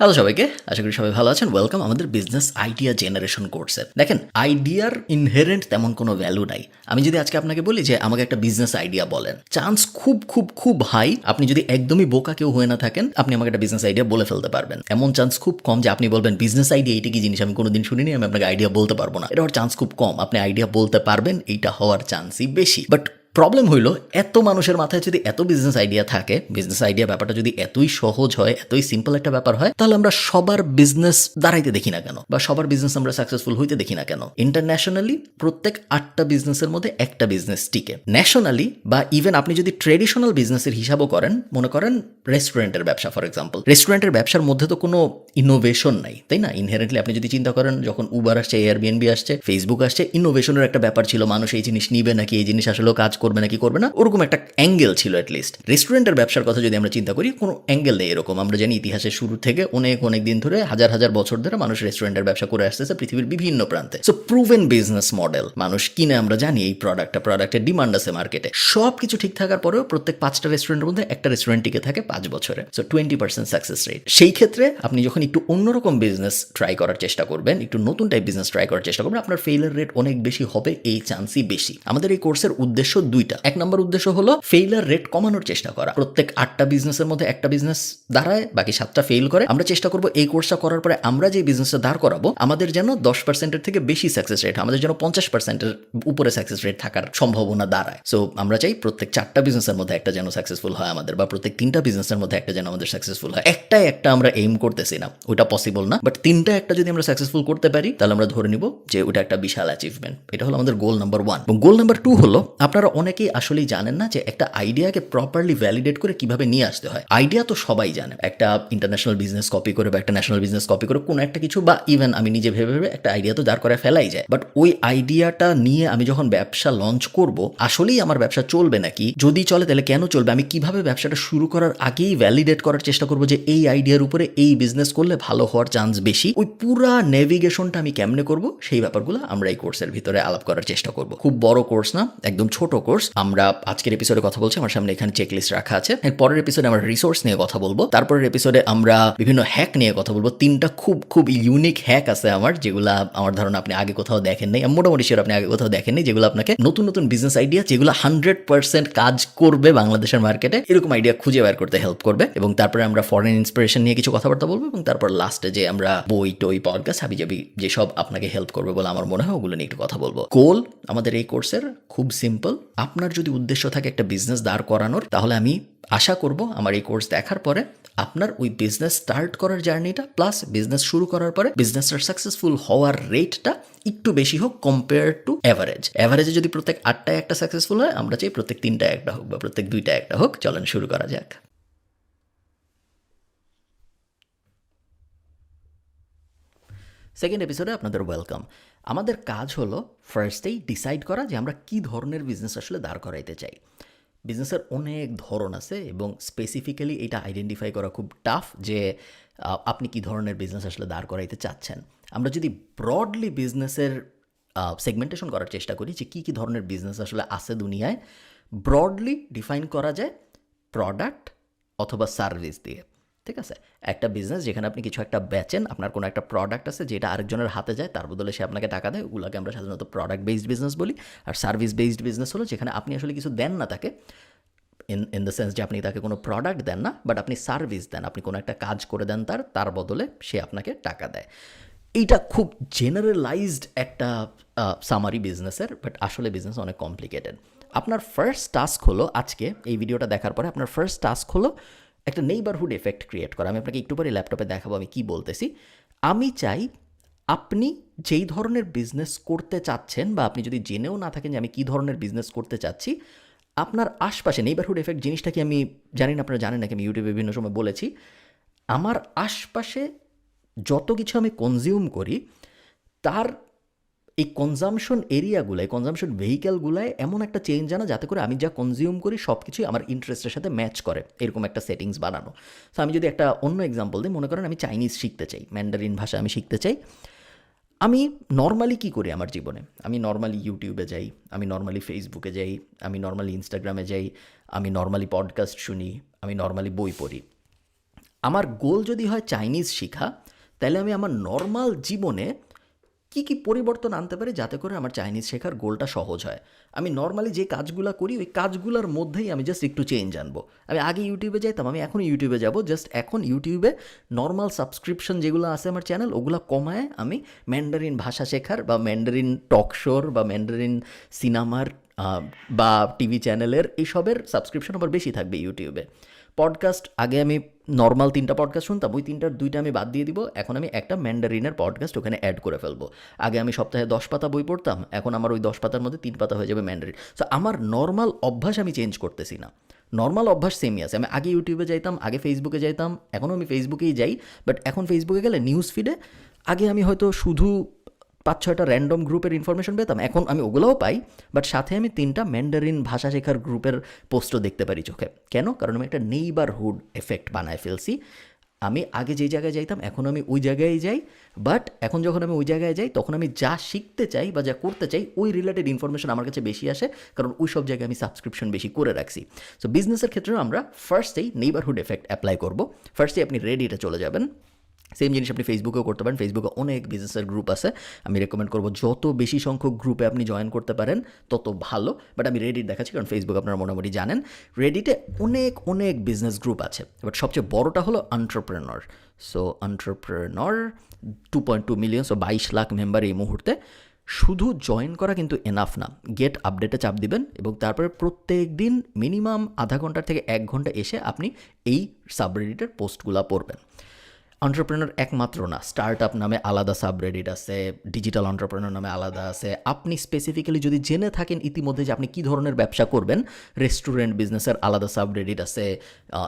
Hello সবাইকে, আশা করি সবাই ভালো আছেন। ওয়েলকাম আমাদের বিজনেস আইডিয়া জেনারেশন কোর্সে। দেখেন, আইডিয়ার ইনহেরেন্ট তেমন কোনো ভ্যালু নাই। আমি যদি আজকে আপনাকে বলি যে আমাকে একটা বিজনেস আইডিয়া বলেন, চান্স খুব খুব খুব হাই, আপনি যদি একদমই বোকা কেউ হয়ে না থাকেন, আপনি আমাকে একটা বিজনেস আইডিয়া বলে ফেলতে পারবেন। এমন চান্স খুব কম যে আপনি বলবেন বিজনেস আইডিয়া এইটা কি জিনিস আমি কোনোদিন শুনিনি, আমি আপনাকে আইডিয়া বলতে পারবো না। এটা হওয়ার চান্স খুব কম। আপনি আইডিয়া বলতে পারবেন, এইটা হওয়ার চান্সই বেশি। বাট প্রবলেম হইলো, এত মানুষের মাথায় যদি এত বিজনেস আইডিয়া থাকে, বিজনেস আইডিয়া ব্যাপারটা যদি এতই সহজ হয়, এতই সিম্পল একটা ব্যাপার হয়, তাহলে আমরা সবার বিজনেস দাঁড়াইতে দেখি না কেন, বা সবার বিজনেস আমরা সাকসেসফুল হইতে দেখি না কেন? ইন্টারন্যাশনালি প্রত্যেক 8টা বিজনেসের মধ্যে একটা বিজনেস টিকে। ন্যাশনালি বা ইভেন আপনি যদি ট্রেডিশনাল বিজনেসের হিসাবও করেন, মনে করেন রেস্টুরেন্টের ব্যবসা ফর এক্সাম্পল, রেস্টুরেন্টের ব্যবসার মধ্যে তো কোনো ইনোভেশন নাই, তাই না? ইনহেরেন্টলি আপনি যদি চিন্তা করেন, যখন উবার আসছে, এয়ারবিএনবি আসছে, ফেসবুক আসছে, ইনোভেশনের একটা ব্যাপার ছিল, মানুষ এই জিনিস নিবে নাকি, এই জিনিস আসলে কাজ করবে নাকি করবে না, ওরকম একটা অ্যাঙ্গেল ছিল। অ্যাটলিস্ট রেস্টুরেন্টের ব্যবসার কথা যদি আমরা চিন্তা করি, কোনো অ্যাঙ্গেল নেই এরকম। আমরা জানি ইতিহাসের শুরু থেকে অনেক অনেক দিন ধরে, হাজার হাজার বছর ধরে মানুষ রেস্টুরেন্টের ব্যবসা করে আসতেছে পৃথিবীর বিভিন্ন প্রান্তে। সো প্রুভেন বিজনেস মডেল, মানুষ কিনে, আমরা জানি এই প্রোডাক্টের ডিমান্ড আছে মার্কেটে। সব কিছু ঠিক থাকার পরেও প্রত্যেক 5টা রেস্টুরেন্টের মধ্যে একটা রেস্টুরেন্ট টিকে থাকে 5 বছরে। So 20% success rate. সেই ক্ষেত্রে আপনি যখন একটু অন্যরকম বিজনেস ট্রাই করার চেষ্টা করবেন, একটু নতুন টাইপ বিজনেস ট্রাই করার চেষ্টা করবেন, আপনার ফেইলার রেট অনেক বেশি হবে, এই চান্সই বেশি। আমাদের এই কোর্সের উদ্দেশ্য দুইটা। এক নম্বর উদ্দেশ্য হলো ফেইলার রেট কমানোর চেষ্টা করা। প্রত্যেক 8টা বিজনেসের মধ্যে একটা বিজনেস দাঁড়ায়, বাকি 7টা ফেল করে। আমরা চেষ্টা করবো এই কোর্সটা করার পরে আমরা যে বিজনেসটা দাঁড় করাবো, আমাদের যেন 10%-এর থেকে বেশি সাকসেস রেট, আমাদের যেন 50%-এর উপরে সাকসেস রেট থাকার সম্ভাবনা দাঁড়ায়। সো আমরা চাই প্রত্যেক 4টা বিজনেসের মধ্যে একটা যেন সাকসেসফুল হয় আমাদের, বা প্রত্যেক 3টা বিজনেসের মধ্যে একটা যেন আমাদের সাকসেসফুল হয়। একটা আমরা এইম করতেছি না, ওটা পসিবল না, বাট 3টা একটা যদি আমরা সাকসেসফুল করতে পারি, তাহলে আমরা ধরে নিব যে ওটা একটা বিশাল অ্যাচিভমেন্ট। এটা হলো আমাদের গোল নাম্বার 1। এবং গোল নাম্বার 2 হলো, আপনারা অনেকেই আসলেই জানেন না যে একটা আইডিয়াকে প্রপারলি ভ্যালিডেট করে কিভাবে নিয়ে আসতে হয়। আইডিয়া তো সবাই জানে, একটা ইন্টারন্যাশনাল বিজনেস কপি করে বা একটা ন্যাশনাল বিজনেস কপি করে কোনো একটা কিছু, বা ইভেন আমি নিজে ভেবে ভেবে একটা আইডিয়া তো দাঁড় করে ফেলাই যায়। বাট ওই আইডিয়াটা নিয়ে আমি যখন ব্যবসা লঞ্চ করব, আসলেই আমার ব্যবসা চলবে নাকি, যদি চলে তাহলে কেন চলবে, আমি কিভাবে ব্যবসাটা শুরু করার আগেই ভ্যালিডেট করার চেষ্টা করব যে এই আইডিয়ার উপরে এই বিজনেস করলে ভালো হওয়ার চান্স বেশি, ওই পুরা নেভিগেশনটা আমি কেমনে করব, সেই ব্যাপারগুলো আমরা এই কোর্সের ভিতরে আলাপ করার চেষ্টা করব। খুব বড় কোর্স না, একদম ছোট কোর্স। আমরা আজকের এপিসোডে কথা বলছি, আমার সামনে এখানে চেকলিস্ট রাখা আছে। এর পরের এপিসোডে আমরা রিসোর্স নিয়ে কথা বলবো, তারপরের এপিসোডে আমরা বিভিন্ন হ্যাক নিয়ে কথা বলবো। 3টা খুব খুব ইউনিক হ্যাক আছে আমার, যেগুলো আমার ধারণা আপনি আগে কোথাও দেখেন নাই, মোটামুটি শিওর আপনি আগে কোথাও দেখেন নাই, যেগুলো আপনাকে নতুন নতুন বিজনেস আইডিয়া, যেগুলো 100% কাজ করবে বাংলাদেশের মার্কেটে, এরকম আইডিয়া খুঁজে বের করতে হেল্প করবে। এবং তারপরে আমরা ফরেন ইন্সপিরেশন নিয়ে কিছু কথাবার্তা বলবো, এবং তারপর লাস্টে যে আমরা বই টই পডকাস্ট হাবিজাবি যেসব আপনাকে হেল্প করবে বলে আমার মনে হয়, ওগুলো নিয়ে একটু কথা বলবো। গোল আমাদের এই কোর্সের খুব সিম্পল। আপনার যদি উদ্দেশ্য থাকে একটা বিজনেস দাঁড় করানোর, তাহলে আমি আশা করব আমার এই কোর্স দেখার পরে আপনার ওই বিজনেস স্টার্ট করার জার্নিটা, প্লাস বিজনেস শুরু করার পরে বিজনেসটার সাকসেসফুল হওয়ার রেটটা একটু বেশি হোক কম্পেয়ার টু অ্যাভারেজ। অ্যাভারেজে যদি প্রত্যেক 8টায় একটা সাকসেসফুল হয়, আমরা চাই প্রত্যেক 3টায় একটা হোক, বা প্রত্যেক 2টায় একটা হোক। চলেন শুরু করা যাক। সেকেন্ড এপিসোডে আপনাদের ওয়েলকাম। আমাদের কাজ হলো ফার্স্টেই ডিসাইড করা যে আমরা কী ধরনের বিজনেস আসলে দাঁড় করাইতে চাই। বিজনেসের অনেক ধরন আছে, এবং স্পেসিফিক্যালি এটা আইডেন্টিফাই করা খুব টাফ যে আপনি কী ধরনের বিজনেস আসলে দাঁড় করাইতে চাচ্ছেন। আমরা যদি ব্রডলি বিজনেসের সেগমেন্টেশন করার চেষ্টা করি যে কী কী ধরনের বিজনেস আসলে আছে দুনিয়ায়, ব্রডলি ডিফাইন করা যায় প্রোডাক্ট অথবা সার্ভিস দিয়ে। ঠিক আছে, একটা বিজনেস যেখানে আপনি কিছু একটা বেচেন, আপনার কোনো একটা প্রোডাক্ট আছে যেটা আরেকজনের হাতে যায়, তার বদলে সে আপনাকে টাকা দেয়, ওগুলোকে আমরা সাধারণত প্রোডাক্ট বেসড বিজনেস বলি। আর সার্ভিস বেসড বিজনেস হলো যেখানে আপনি আসলে কিছু দেন না তাকে, ইন দ্য সেন্স যে আপনি তাকে কোনো প্রোডাক্ট দেন না, বাট আপনি সার্ভিস দেন, আপনি কোনো একটা কাজ করে দেন তার বদলে সে আপনাকে টাকা দেয়। এইটা খুব জেনারেলাইজড একটা সামারি বিজনেসের, বাট আসলে বিজনেস অনেক কমপ্লিকেটেড। আপনার ফার্স্ট টাস্ক হলো, আজকে এই ভিডিওটা দেখার পরে আপনার ফার্স্ট টাস্ক হলো একটা নেইবারহুড এফেক্ট ক্রিয়েট করা। আমি আপনাকে একটু পরে ল্যাপটপে দেখাবো আমি কী বলতেছি। আমি চাই আপনি যেই ধরনের বিজনেস করতে চাচ্ছেন, বা আপনি যদি জেনেও না থাকেন যে আমি কী ধরনের বিজনেস করতে চাচ্ছি, আপনার আশপাশে নেইবারহুড এফেক্ট জিনিসটা কি আমি জানি না, আপনারা জানেন নাকি, আমি ইউটিউবে বিভিন্ন সময় বলেছি, আমার আশপাশে যত কিছু আমি কনজিউম করি, তার এই কনজামশন এরিয়াগুলোয়, কনজামশন ভেহিক্যালগুলোয় এমন একটা চেঞ্জ আনা যাতে করে আমি যা কনজিউম করি সব কিছুই আমার ইন্টারেস্টের সাথে ম্যাচ করে, এরকম একটা সেটিংস বানানো। সো আমি যদি একটা অন্য এক্সাম্পল দিই, মনে করেন আমি চাইনিজ শিখতে চাই, ম্যান্ডারিন ভাষা আমি শিখতে চাই। আমি নর্মালি কী করি আমার জীবনে, আমি নর্মালি ইউটিউবে যাই, আমি নর্মালি ফেসবুকে যাই, আমি নর্মালি ইনস্টাগ্রামে যাই, আমি নর্মালি পডকাস্ট শুনি, আমি নর্মালি বই পড়ি। আমার গোল যদি হয় চাইনিজ শেখা, তাহলে আমি আমার নর্মাল জীবনে কী কী পরিবর্তন আনতে পারি যাতে করে আমার চাইনিজ শেখার গোলটা সহজ হয়। আমি নর্মালি যে কাজগুলো করি ওই কাজগুলোর মধ্যেই আমি জাস্ট একটু চেঞ্জ আনবো। আমি আগে ইউটিউবে যাইতাম, আমি এখন ইউটিউবে যাব, জাস্ট এখন ইউটিউবে নর্মাল সাবস্ক্রিপশন যেগুলো আছে আমার চ্যানেল ওগুলো কমায় আমি ম্যান্ডারিন ভাষা শেখার বা ম্যান্ডারিন টক শোর বা ম্যান্ডারিন সিনেমার বা টিভি চ্যানেলের এইসবের সাবস্ক্রিপশন আবার বেশি থাকবে ইউটিউবে। পডকাস্ট, আগে আমি নর্মাল 3টা পডকাস্ট শুনতাম, ওই 3টার 2টা আমি বাদ দিয়ে দিব, এখন আমি একটা ম্যান্ডারিনের পডকাস্ট ওখানে অ্যাড করে ফেলবো। আগে আমি সপ্তাহে 10 পাতা বই পড়তাম, এখন আমার ওই 10 পাতার মধ্যে 3 পাতা হয়ে যাবে ম্যান্ডারিন। সো আমার নর্মাল অভ্যাস আমি চেঞ্জ করতেছি না, নর্মাল অভ্যাস সেমই আছে। আমি আগে ইউটিউবে যাইতাম, আগে ফেসবুকে যাইতাম, এখনও আমি ফেসবুকেই যাই, বাট এখন ফেসবুকে গেলে নিউজ ফিডে আগে আমি হয়তো শুধু 5-6টা র্যান্ডম গ্রুপের ইনফরমেশন পেতাম, এখন আমি ওগুলোও পাই, বাট সাথে আমি 3টা ম্যান্ডারিন ভাষা শেখার গ্রুপের পোস্টও দেখতে পারি চোখে। কেন? কারণ আমি একটা নেইবারহুড এফেক্ট বানায় ফেলছি। আমি আগে যেই জায়গায় যাইতাম এখন আমি ওই জায়গায় যাই, বাট এখন যখন আমি ওই জায়গায় যাই তখন আমি যা শিখতে চাই বা যা করতে চাই ওই রিলেটেড ইনফরমেশন আমার কাছে বেশি আসে, কারণ ওই সব জায়গায় আমি সাবস্ক্রিপশন বেশি করে রাখছি। সো বিজনেসের ক্ষেত্রেও আমরা ফার্স্টেই নেইবারহুড এফেক্ট অ্যাপ্লাই করবো। ফার্স্টেই আপনি রেডিতে চলে যাবেন। সেম জিনিস আপনি ফেসবুকেও করতে পারেন, ফেসবুকে অনেক বিজনেসের গ্রুপ আছে। আমি রেকমেন্ড করবো যত বেশি সংখ্যক গ্রুপে আপনি জয়েন করতে পারেন তত ভালো, বাট আমি রেডিট দেখাচ্ছি কারণ ফেসবুক আপনারা মোটামুটি জানেন। রেডিটে অনেক অনেক বিজনেস গ্রুপ আছে, বাট সবচেয়ে বড়টা হলো entrepreneur. So entrepreneur 2.2 million, so 22 lakh member এই মুহূর্তে। শুধু জয়েন করা কিন্তু এনাফ না, গেট আপডেটে চাপ দিবেন এবং তারপরে প্রত্যেক দিন মিনিমাম আধা ঘন্টা থেকে 1 ঘন্টা এসে আপনি এই সাবরেডিটের পোস্টগুলো পড়বেন। এন্টারপ্রেনর একমাত্র না, স্টার্ট আপ নামে আলাদা সাবরেডিট আছে, ডিজিটাল এন্টারপ্রেনর নামে আলাদা আছে। আপনি স্পেসিফিক্যালি যদি জেনে থাকেন ইতিমধ্যে যে আপনি কী ধরনের ব্যবসা করবেন, রেস্টুরেন্ট বিজনেসের আলাদা সাবরেডিট আছে,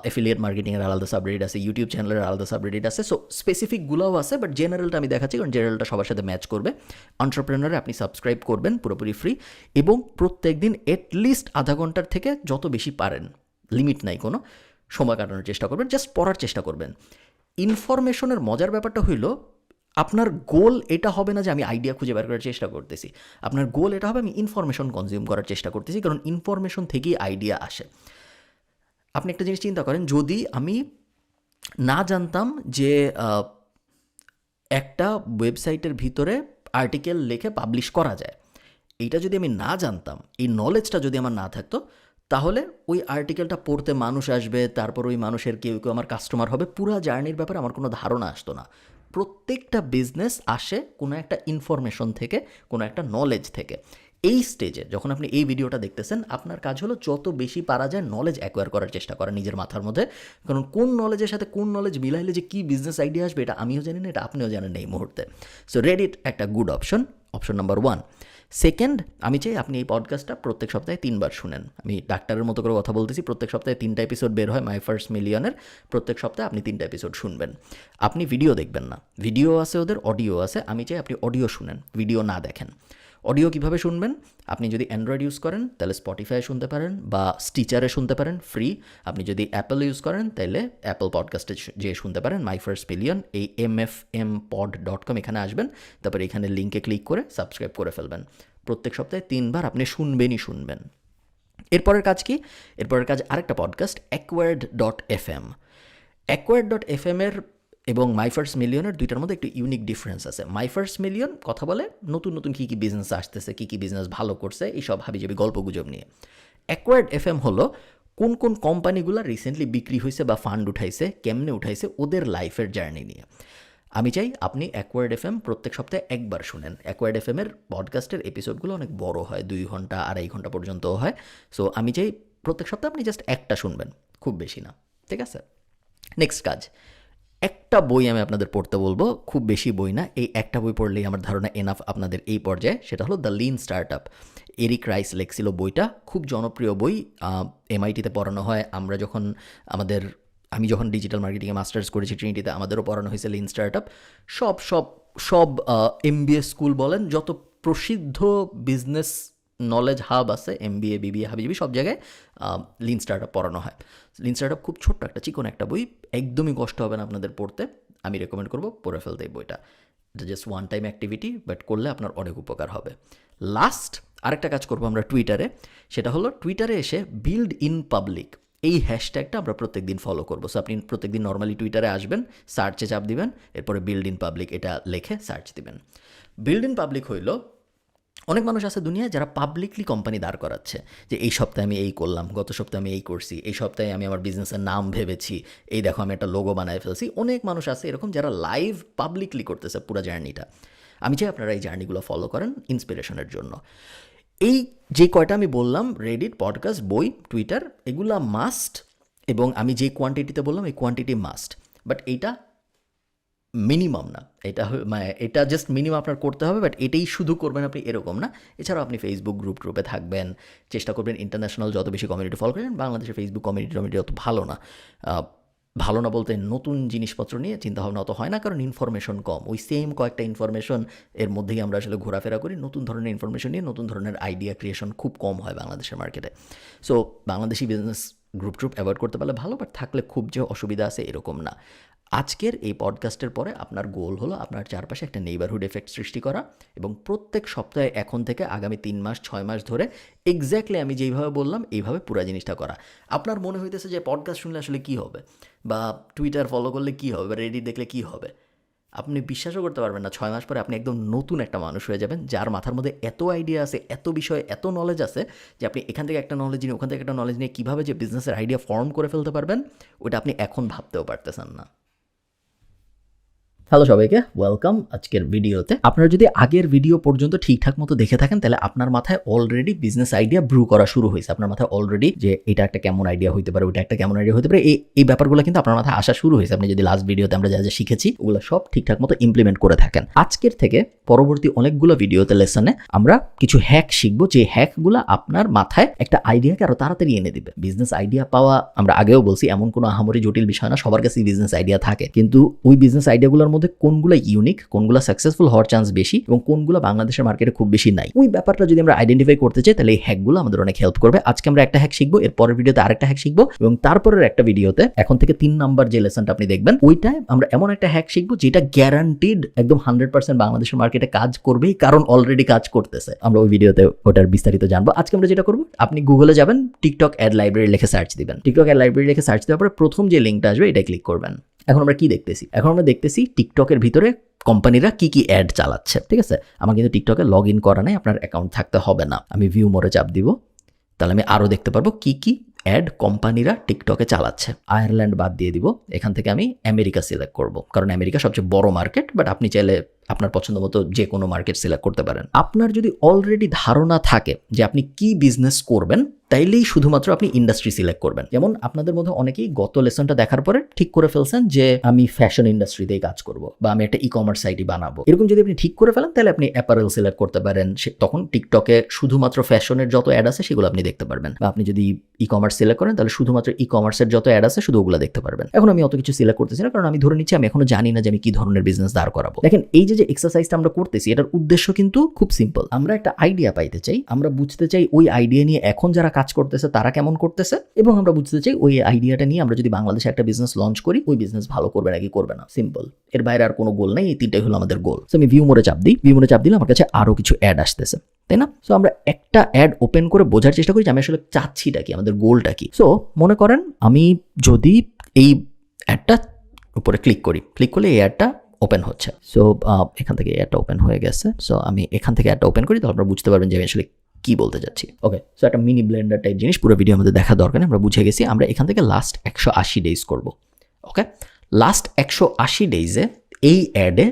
অ্যাফিলিয়েট মার্কেটিংয়ের আলাদা সাবরেডিট আছে, ইউটিউব চ্যানেলের আলাদা সাবরেডিট আছে। সো স্পেসিফিকগুলোও আছে, বাট জেনারেলটা আমি দেখাচ্ছি কারণ জেনারেলটা সবার সাথে ম্যাচ করবে। এন্টারপ্রেনরে আপনি সাবস্ক্রাইব করবেন পুরোপুরি ফ্রি এবং প্রত্যেক দিন অ্যাটলিস্ট আধা ঘন্টার থেকে যত বেশি পারেন, লিমিট নাই কোনো, সময় কাটানোর চেষ্টা করবেন, জাস্ট পড়ার চেষ্টা করবেন। ইনফরমেশনের মজার ব্যাপারটা হইল আপনার গোল এটা হবে না যে আমি আইডিয়া খুঁজে বের করার চেষ্টা করতেছি, আপনার গোল এটা হবে আমি ইনফরমেশন কনজিউম করার চেষ্টা করতেছি, কারণ ইনফরমেশন থেকেই আইডিয়া আসে। আপনি একটা জিনিস চিন্তা করেন, যদি আমি না জানতাম যে একটা ওয়েবসাইটের ভিতরে আর্টিকেল লিখে পাবলিশ করা যায়, এইটা যদি আমি না জানতাম, এই নলেজটা যদি আমার না থাকতো, তাহলে ওই আর্টিকেলটা পড়তে মানুষ আসবে, তারপর ওই মানুষের কেউ কেউ আমার কাস্টমার হবে, পুরো জার্নির ব্যাপারে আমার কোনো ধারণা আসতো না। প্রত্যেকটা বিজনেস আসে কোনো একটা ইনফরমেশন থেকে, কোনো একটা নলেজ থেকে। এই স্টেজে যখন আপনি এই ভিডিওটা দেখতেছেন, আপনার কাজ হলো যত বেশি পারা যায় নলেজ অ্যাকোয়ার করার চেষ্টা করা নিজের মাথার মধ্যে, কারণ কোন নলেজের সাথে কোন নলেজ মিলাইলে যে কী বিজনেস আইডিয়া আসবে এটা আমিও জানি না, এটা আপনিও জানেন না এই মুহূর্তে। সো রেডিট একটা good option, option number 1। Second, আমি চাই আপনি এই পডকাস্টটা প্রত্যেক সপ্তাহে 3বার শুনেন। আমি ডাক্তারের মতো করে কথা বলতেছি, প্রত্যেক সপ্তাহে 3টা এপিসোড বের হয় মাই ফার্স্ট মিলিয়নের, প্রত্যেক সপ্তাহে আপনি 3টা এপিসোড শুনবেন। আপনি ভিডিও দেখবেন না, ভিডিও আছে ওদের, অডিও আছে, আমি চাই আপনি অডিও শুনেন, ভিডিও না দেখেন। অডিও কীভাবে শুনবেন? আপনি যদি অ্যান্ড্রয়েড ইউজ করেন তাহলে স্পটিফাই শুনতে পারেন বা স্টিচারে শুনতে পারেন ফ্রি। আপনি যদি অ্যাপল ইউজ করেন তাহলে অ্যাপল পডকাস্টে যেয়ে শুনতে পারেন মাই ফার্স্ট মিলিয়ন, এই mfmpod.com এখানে আসবেন, তারপরে এখানে লিঙ্কে ক্লিক করে সাবস্ক্রাইব করে ফেলবেন। প্রত্যেক সপ্তাহে 3বার আপনি শুনবেনই শুনবেন। এরপরের কাজ কি? এরপরের কাজ আরেকটা পডকাস্ট acquired.fm। acquired.fm এর এবং মাই ফার্স্ট মিলিয়নের 2টার মধ্যে একটু ইউনিক ডিফারেন্স আছে। মাই ফার্স্ট মিলিয়ন কথা বলে নতুন নতুন কী কী বিজনেস আসতেছে, কী কী বিজনেস ভালো করছে, এইসব হাবিজাবি গল্পগুজব নিয়ে। acquired.fm হলো কোন কোন কোম্পানিগুলো রিসেন্টলি বিক্রি হয়েছে বা ফান্ড উঠাইছে, কেমনে উঠাইছে, ওদের লাইফের জার্নি নিয়ে। আমি চাই আপনি acquired.fm প্রত্যেক সপ্তাহে 1বার শুনেন। acquired.fm এর পডকাস্টের এপিসোডগুলো অনেক বড় হয়, 2 ঘন্টা 2.5 ঘন্টা পর্যন্তও হয়। সো আমি চাই প্রত্যেক সপ্তাহে আপনি জাস্ট একটা শুনবেন, খুব বেশি না, ঠিক আছে? নেক্সট কাজ, একটা বই আমি আপনাদের পড়তে বলবো, খুব বেশি বই না, এই একটা বই পড়লেই আমার ধারণা এনাফ আপনাদের এই পর্যায়ে। সেটা হলো the lean startup. Eric Ries লেখছিল বইটা, খুব জনপ্রিয় বই, MIT-তে পড়ানো হয়। আমি যখন ডিজিটাল মার্কেটিংয়ে মাস্টার্স করেছি ট্রিনিটিতে, আমাদেরও পড়ানো হয়েছে লিন স্টার্টআপ। সব MBA স্কুল বলেন, যত প্রসিদ্ধ বিজনেস নলেজ হাব আছে, MBA BBA হাবিজাবি সব জায়গায় লিন স্টার্টআপ পড়ানো হয়। লিন স্টার্টআপ খুব ছোট্ট একটা চিকন একটা বই, একদমই কষ্ট হবে না আপনাদের পড়তে। আমি রেকমেন্ড করবো পড়ে ফেলতে এই বইটা। এটা just one time activity, but করলে আপনার অনেক উপকার হবে। লাস্ট আরেকটা কাজ করবো আমরা টুইটারে, সেটা হলো টুইটারে এসে বিল্ড ইন পাবলিক, এই হ্যাশট্যাগটা আমরা প্রত্যেকদিন ফলো করবো। সো আপনি প্রত্যেকদিন নর্মালি টুইটারে আসবেন, সার্চে চাপ দিবেন, এরপরে বিল্ড ইন পাবলিক এটা লিখে সার্চ দিবেন। বিল্ড ইন পাবলিক হইল, অনেক মানুষ আছে দুনিয়ায় যারা পাবলিকলি কোম্পানি দাঁড় করাচ্ছে যে এই সপ্তাহে আমি এই করলাম, গত সপ্তাহে আমি এই করছি, এই সপ্তাহে আমি আমার বিজনেসের নাম ভেবেছি, এই দেখো আমি একটা লোগো বানায় ফেলছি। অনেক মানুষ আছে এরকম যারা লাইভ পাবলিকলি করতেছে পুরো জার্নিটা। আমি চাই আপনারা এই জার্নিগুলো ফলো করেন ইন্সপিরেশনের জন্য। এই যে কয়টা আমি বললাম, রেডিট, পডকাস্ট, বই, টুইটার, এগুলা মাস্ট, এবং আমি যে কোয়ান্টিটিতে বললাম এই কোয়ান্টিটি মাস্ট। বাট এইটা মিনিমাম না, মানে এটা জাস্ট মিনিমাম আপনার করতে হবে। বাট এটাই শুধু করবেন আপনি এরকম না। এছাড়াও আপনি ফেসবুক গ্রুপে থাকবেন, চেষ্টা করবেন ইন্টারন্যাশনাল যত বেশি কমিউনিটি ফলো করেন। বাংলাদেশের ফেসবুক কমিউনিটি অত ভালো না বলতে নতুন জিনিসপত্র নিয়ে চিন্তাভাবনা অত হয় না, কারণ ইনফরমেশন কম। ওই সেম কয়েকটা ইনফরমেশন এর মধ্যেই আমরা আসলে ঘোরাফেরা করি। নতুন ধরনের ইনফরমেশন নিয়ে নতুন ধরনের আইডিয়া ক্রিয়েশন খুব কম হয় বাংলাদেশের মার্কেটে। So Bangladeshi business group avoid করতে পারলে ভালো, বাট থাকলে খুব যে অসুবিধা আছে এরকম না। আজকের এই পডকাস্টের পরে আপনার গোল হলো আপনার চারপাশে একটা নেইবারহুড এফেক্ট সৃষ্টি করা, এবং প্রত্যেক সপ্তাহে এখন থেকে আগামী 3 মাস 6 মাস ধরে এক্স্যাক্টলি আমি যেইভাবে বললাম এইভাবে পুরো জিনিসটা করা। আপনার মনে হইতেছে যে পডকাস্ট শুনলে আসলে কী হবে, বা টুইটার ফলো করলে কী হবে, বা রেডিট দেখলে কী হবে, আপনি বিশ্বাসও করতে পারবেন না 6 মাস পরে আপনি একদম নতুন একটা মানুষ হয়ে যাবেন, যার মাথার মধ্যে এত আইডিয়া আছে, এত বিষয়, এত নলেজ আছে যে আপনি এখান থেকে একটা নলেজ নিয়ে ওখান থেকে একটা নলেজ নিয়ে কীভাবে যে বিজনেসের আইডিয়া ফর্ম করে ফেলতে পারবেন ওটা আপনি এখন ভাবতেও পারতেছেন না। হ্যালো সবাইকে, ওয়েলকাম আজকের ভিডিওতে। আপনারা যদি আগের ভিডিও পর্যন্ত ঠিকঠাক মতো দেখে থাকেন তাহলে আপনার মাথায় অলরেডি বিজনেস আইডিয়া ব্রু করা শুরু হয়েছে। আপনার মাথায় অলরেডি যে এটা একটা কেমন আইডিয়া হতে পারে, ওইটা একটা কেমন আইডিয়া হতে পারে, এই ব্যাপারগুলো কিন্তু আপনার মাথায় আসা শুরু হয়েছে। আপনি যদি লাস্ট ভিডিওতে আমরা যা যা শিখেছি ওগুলো সব ঠিকঠাক মতো ইমপ্লিমেন্ট করে থাকেন। আজকের থেকে পরবর্তী অনেকগুলো ভিডিওতে লেসনে আমরা কিছু হ্যাক শিখবো, যে হ্যাকগুলো আপনার মাথায় একটা আইডিয়াকে আরো তাড়াতাড়ি এনে দিবে। বিজনেস আইডিয়া পাওয়া, আমরা আগেও বলছি, এমন কোনো আহামরি জটিল বিষয় না। সবার কাছেই বিজনেস আইডিয়া থাকে, কিন্তু ওই বিজনেস আইডিয়াগুলোর মধ্যে কোনগুলো ইউনিক, কোনগুলো সাকসেসফুল হওয়ার চান্স বেশি, এবং কোনগুলো বাংলাদেশের মার্কেটে খুব বেশি নাই, ওই ব্যাপারটা যদি আমরা আইডেন্টিফাই করতে চাই তাহলে এই হ্যাকগুলো আমাদের অনেক হেল্প করবে। আজকে আমরা একটা হ্যাক শিখবো, এর পরের ভিডিওতে আরেকটা হ্যাক শিখবো, এবং তারপরের একটা ভিডিওতে এখন থেকে 3 নাম্বার যে লেসনটা আপনি দেখবেন ওইটায় আমরা এমন একটা হ্যাক শিখবো যেটা গ্যারান্টিড একদম 100% বাংলাদেশের মার্কেটে কাজ করবেই, কারণ অলরেডি কাজ করতেছে। আমরা ওই ভিডিওতে ওটার বিস্তারিত জানবো। আজকে আমরা যেটা করবো, আপনি গুগলে যাবেন, টিকটক অ্যাড লাইব্রেরি লিখে সার্চ দিবেন। টিকটক অ্যাড লাইব্রেরি লিখে সার্চ দেওয়ার পরে প্রথম যে লিঙ্কটা আসবে এটা ক্লিক করবেন। এখন আমরা কি দেখতেছি? এখন আমরা দেখতেছি টিকটকের ভিতরে কোম্পানিরা কি কি অ্যাড চালাচ্ছে। ঠিক আছে, আমার কিন্তু টিকটকে লগ ইন করা নাই, আপনার অ্যাকাউন্ট থাকতে হবে না। আমি ভিউ মোরে চাপ দিব, তাহলে আমি আরও দেখতে পারবো কি কি অ্যাড কোম্পানিরা টিকটকে চালাচ্ছে। আয়ারল্যান্ড বাদ দিয়ে দিব, এখান থেকে আমি আমেরিকা সিলেক্ট করব, কারণ আমেরিকা সবচেয়ে বড় মার্কেট। বাট আপনি চাইলে আপনার পছন্দ মতো যে কোনো মার্কেট সিলেক্ট করতে পারেন। আপনার যদি অলরেডি ধারণা থাকে যে আপনি কি বিজনেস করবেন, তাইলেই শুধুমাত্র আপনি ইন্ডাস্ট্রি সিলেক্ট করবেন। যেমন আপনাদের মধ্যে অনেকেই গত লেসনটা দেখার পরে ঠিক করে ফেলছেন যে আমি ফ্যাশন ইন্ডাস্ট্রিতেই কাজ করব, বা আমি একটা ই-কমার্স সাইটই বানাবো। এরকম যদি আপনি ঠিক করে ফেলেন তাহলে আপনি অ্যাপারেল সিলেক্ট করতে পারেন। তখন টিকটকে শুধুমাত্র ফ্যাশনের যত অ্যাড আছে সেগুলো আপনি দেখতে পারবেন। বা আপনি যদি ই-কমার্স সিলেক্ট করেন তাহলে শুধুমাত্র ই-কমার্সের যত অ্যাড আছে শুধু ওগুলো দেখতে পারবেন। এখন আমি অত কিছু সিলেক্ট করতেছি না, কারণ আমি ধরে নিচ্ছি আমি এখনো জানি না যে আমি কি ধরনের বিজনেস দাঁড় করাবো। দেখেন, এই যে এক্সারসাইজটা আমরা করতেছি এটার উদ্দেশ্য কিন্তু খুব সিম্পল। আমরা একটা আইডিয়া পাইতে চাই, আমরা বুঝতে চাই ওই আইডিয়া নিয়ে এখন যারা কাজ করতেছে তারা কেমন করতেছে, এবং আমরা বুঝতে চাই ওই আইডিয়াটা নিয়ে আমরা যদি বাংলাদেশে একটা বিজনেস লঞ্চ করি ওই বিজনেস ভালো করবে নাকি করবে না। সিম্পল, এর বাইরে আর কোনো গোল নেই। এই তিনটাই হলো আমাদের গোল। সো আমি ভিউ মোরে চাপ দিই, ভিউ মোরে চাপ দিলে আমার কাছে আরো কিছু অ্যাড আসতেছে, তাই না? সো আমরা একটা অ্যাড ওপেন করে বোঝার চেষ্টা করি যে আমি আসলে চাচ্ছিটা কি, আমাদের গোলটা কি। সো মনে করেন আমি যদি এই অ্যাডটা উপরে ক্লিক করি, ক্লিক করলে এই অ্যাডটা ওপেন হচ্ছে। সো এখান থেকে অ্যাডটা ওপেন হয়ে গেছে। সো আমি এখান থেকে অ্যাডটা ওপেন করি, তো আপনারা বুঝতে পারবেন যে আমি আসলে কি বলতে যাচ্ছি। ওকে, সো একটা মিনি ব্লেন্ডার টাইপ জিনিস পুরো ভিডিও আমাদের দেখা দরকার নেই, আমরা বুঝে গেছি। আমরা এখান থেকে লাস্ট 180 ডেজ করব। ওকে, লাস্ট 180 ডেজে এই অ্যাডে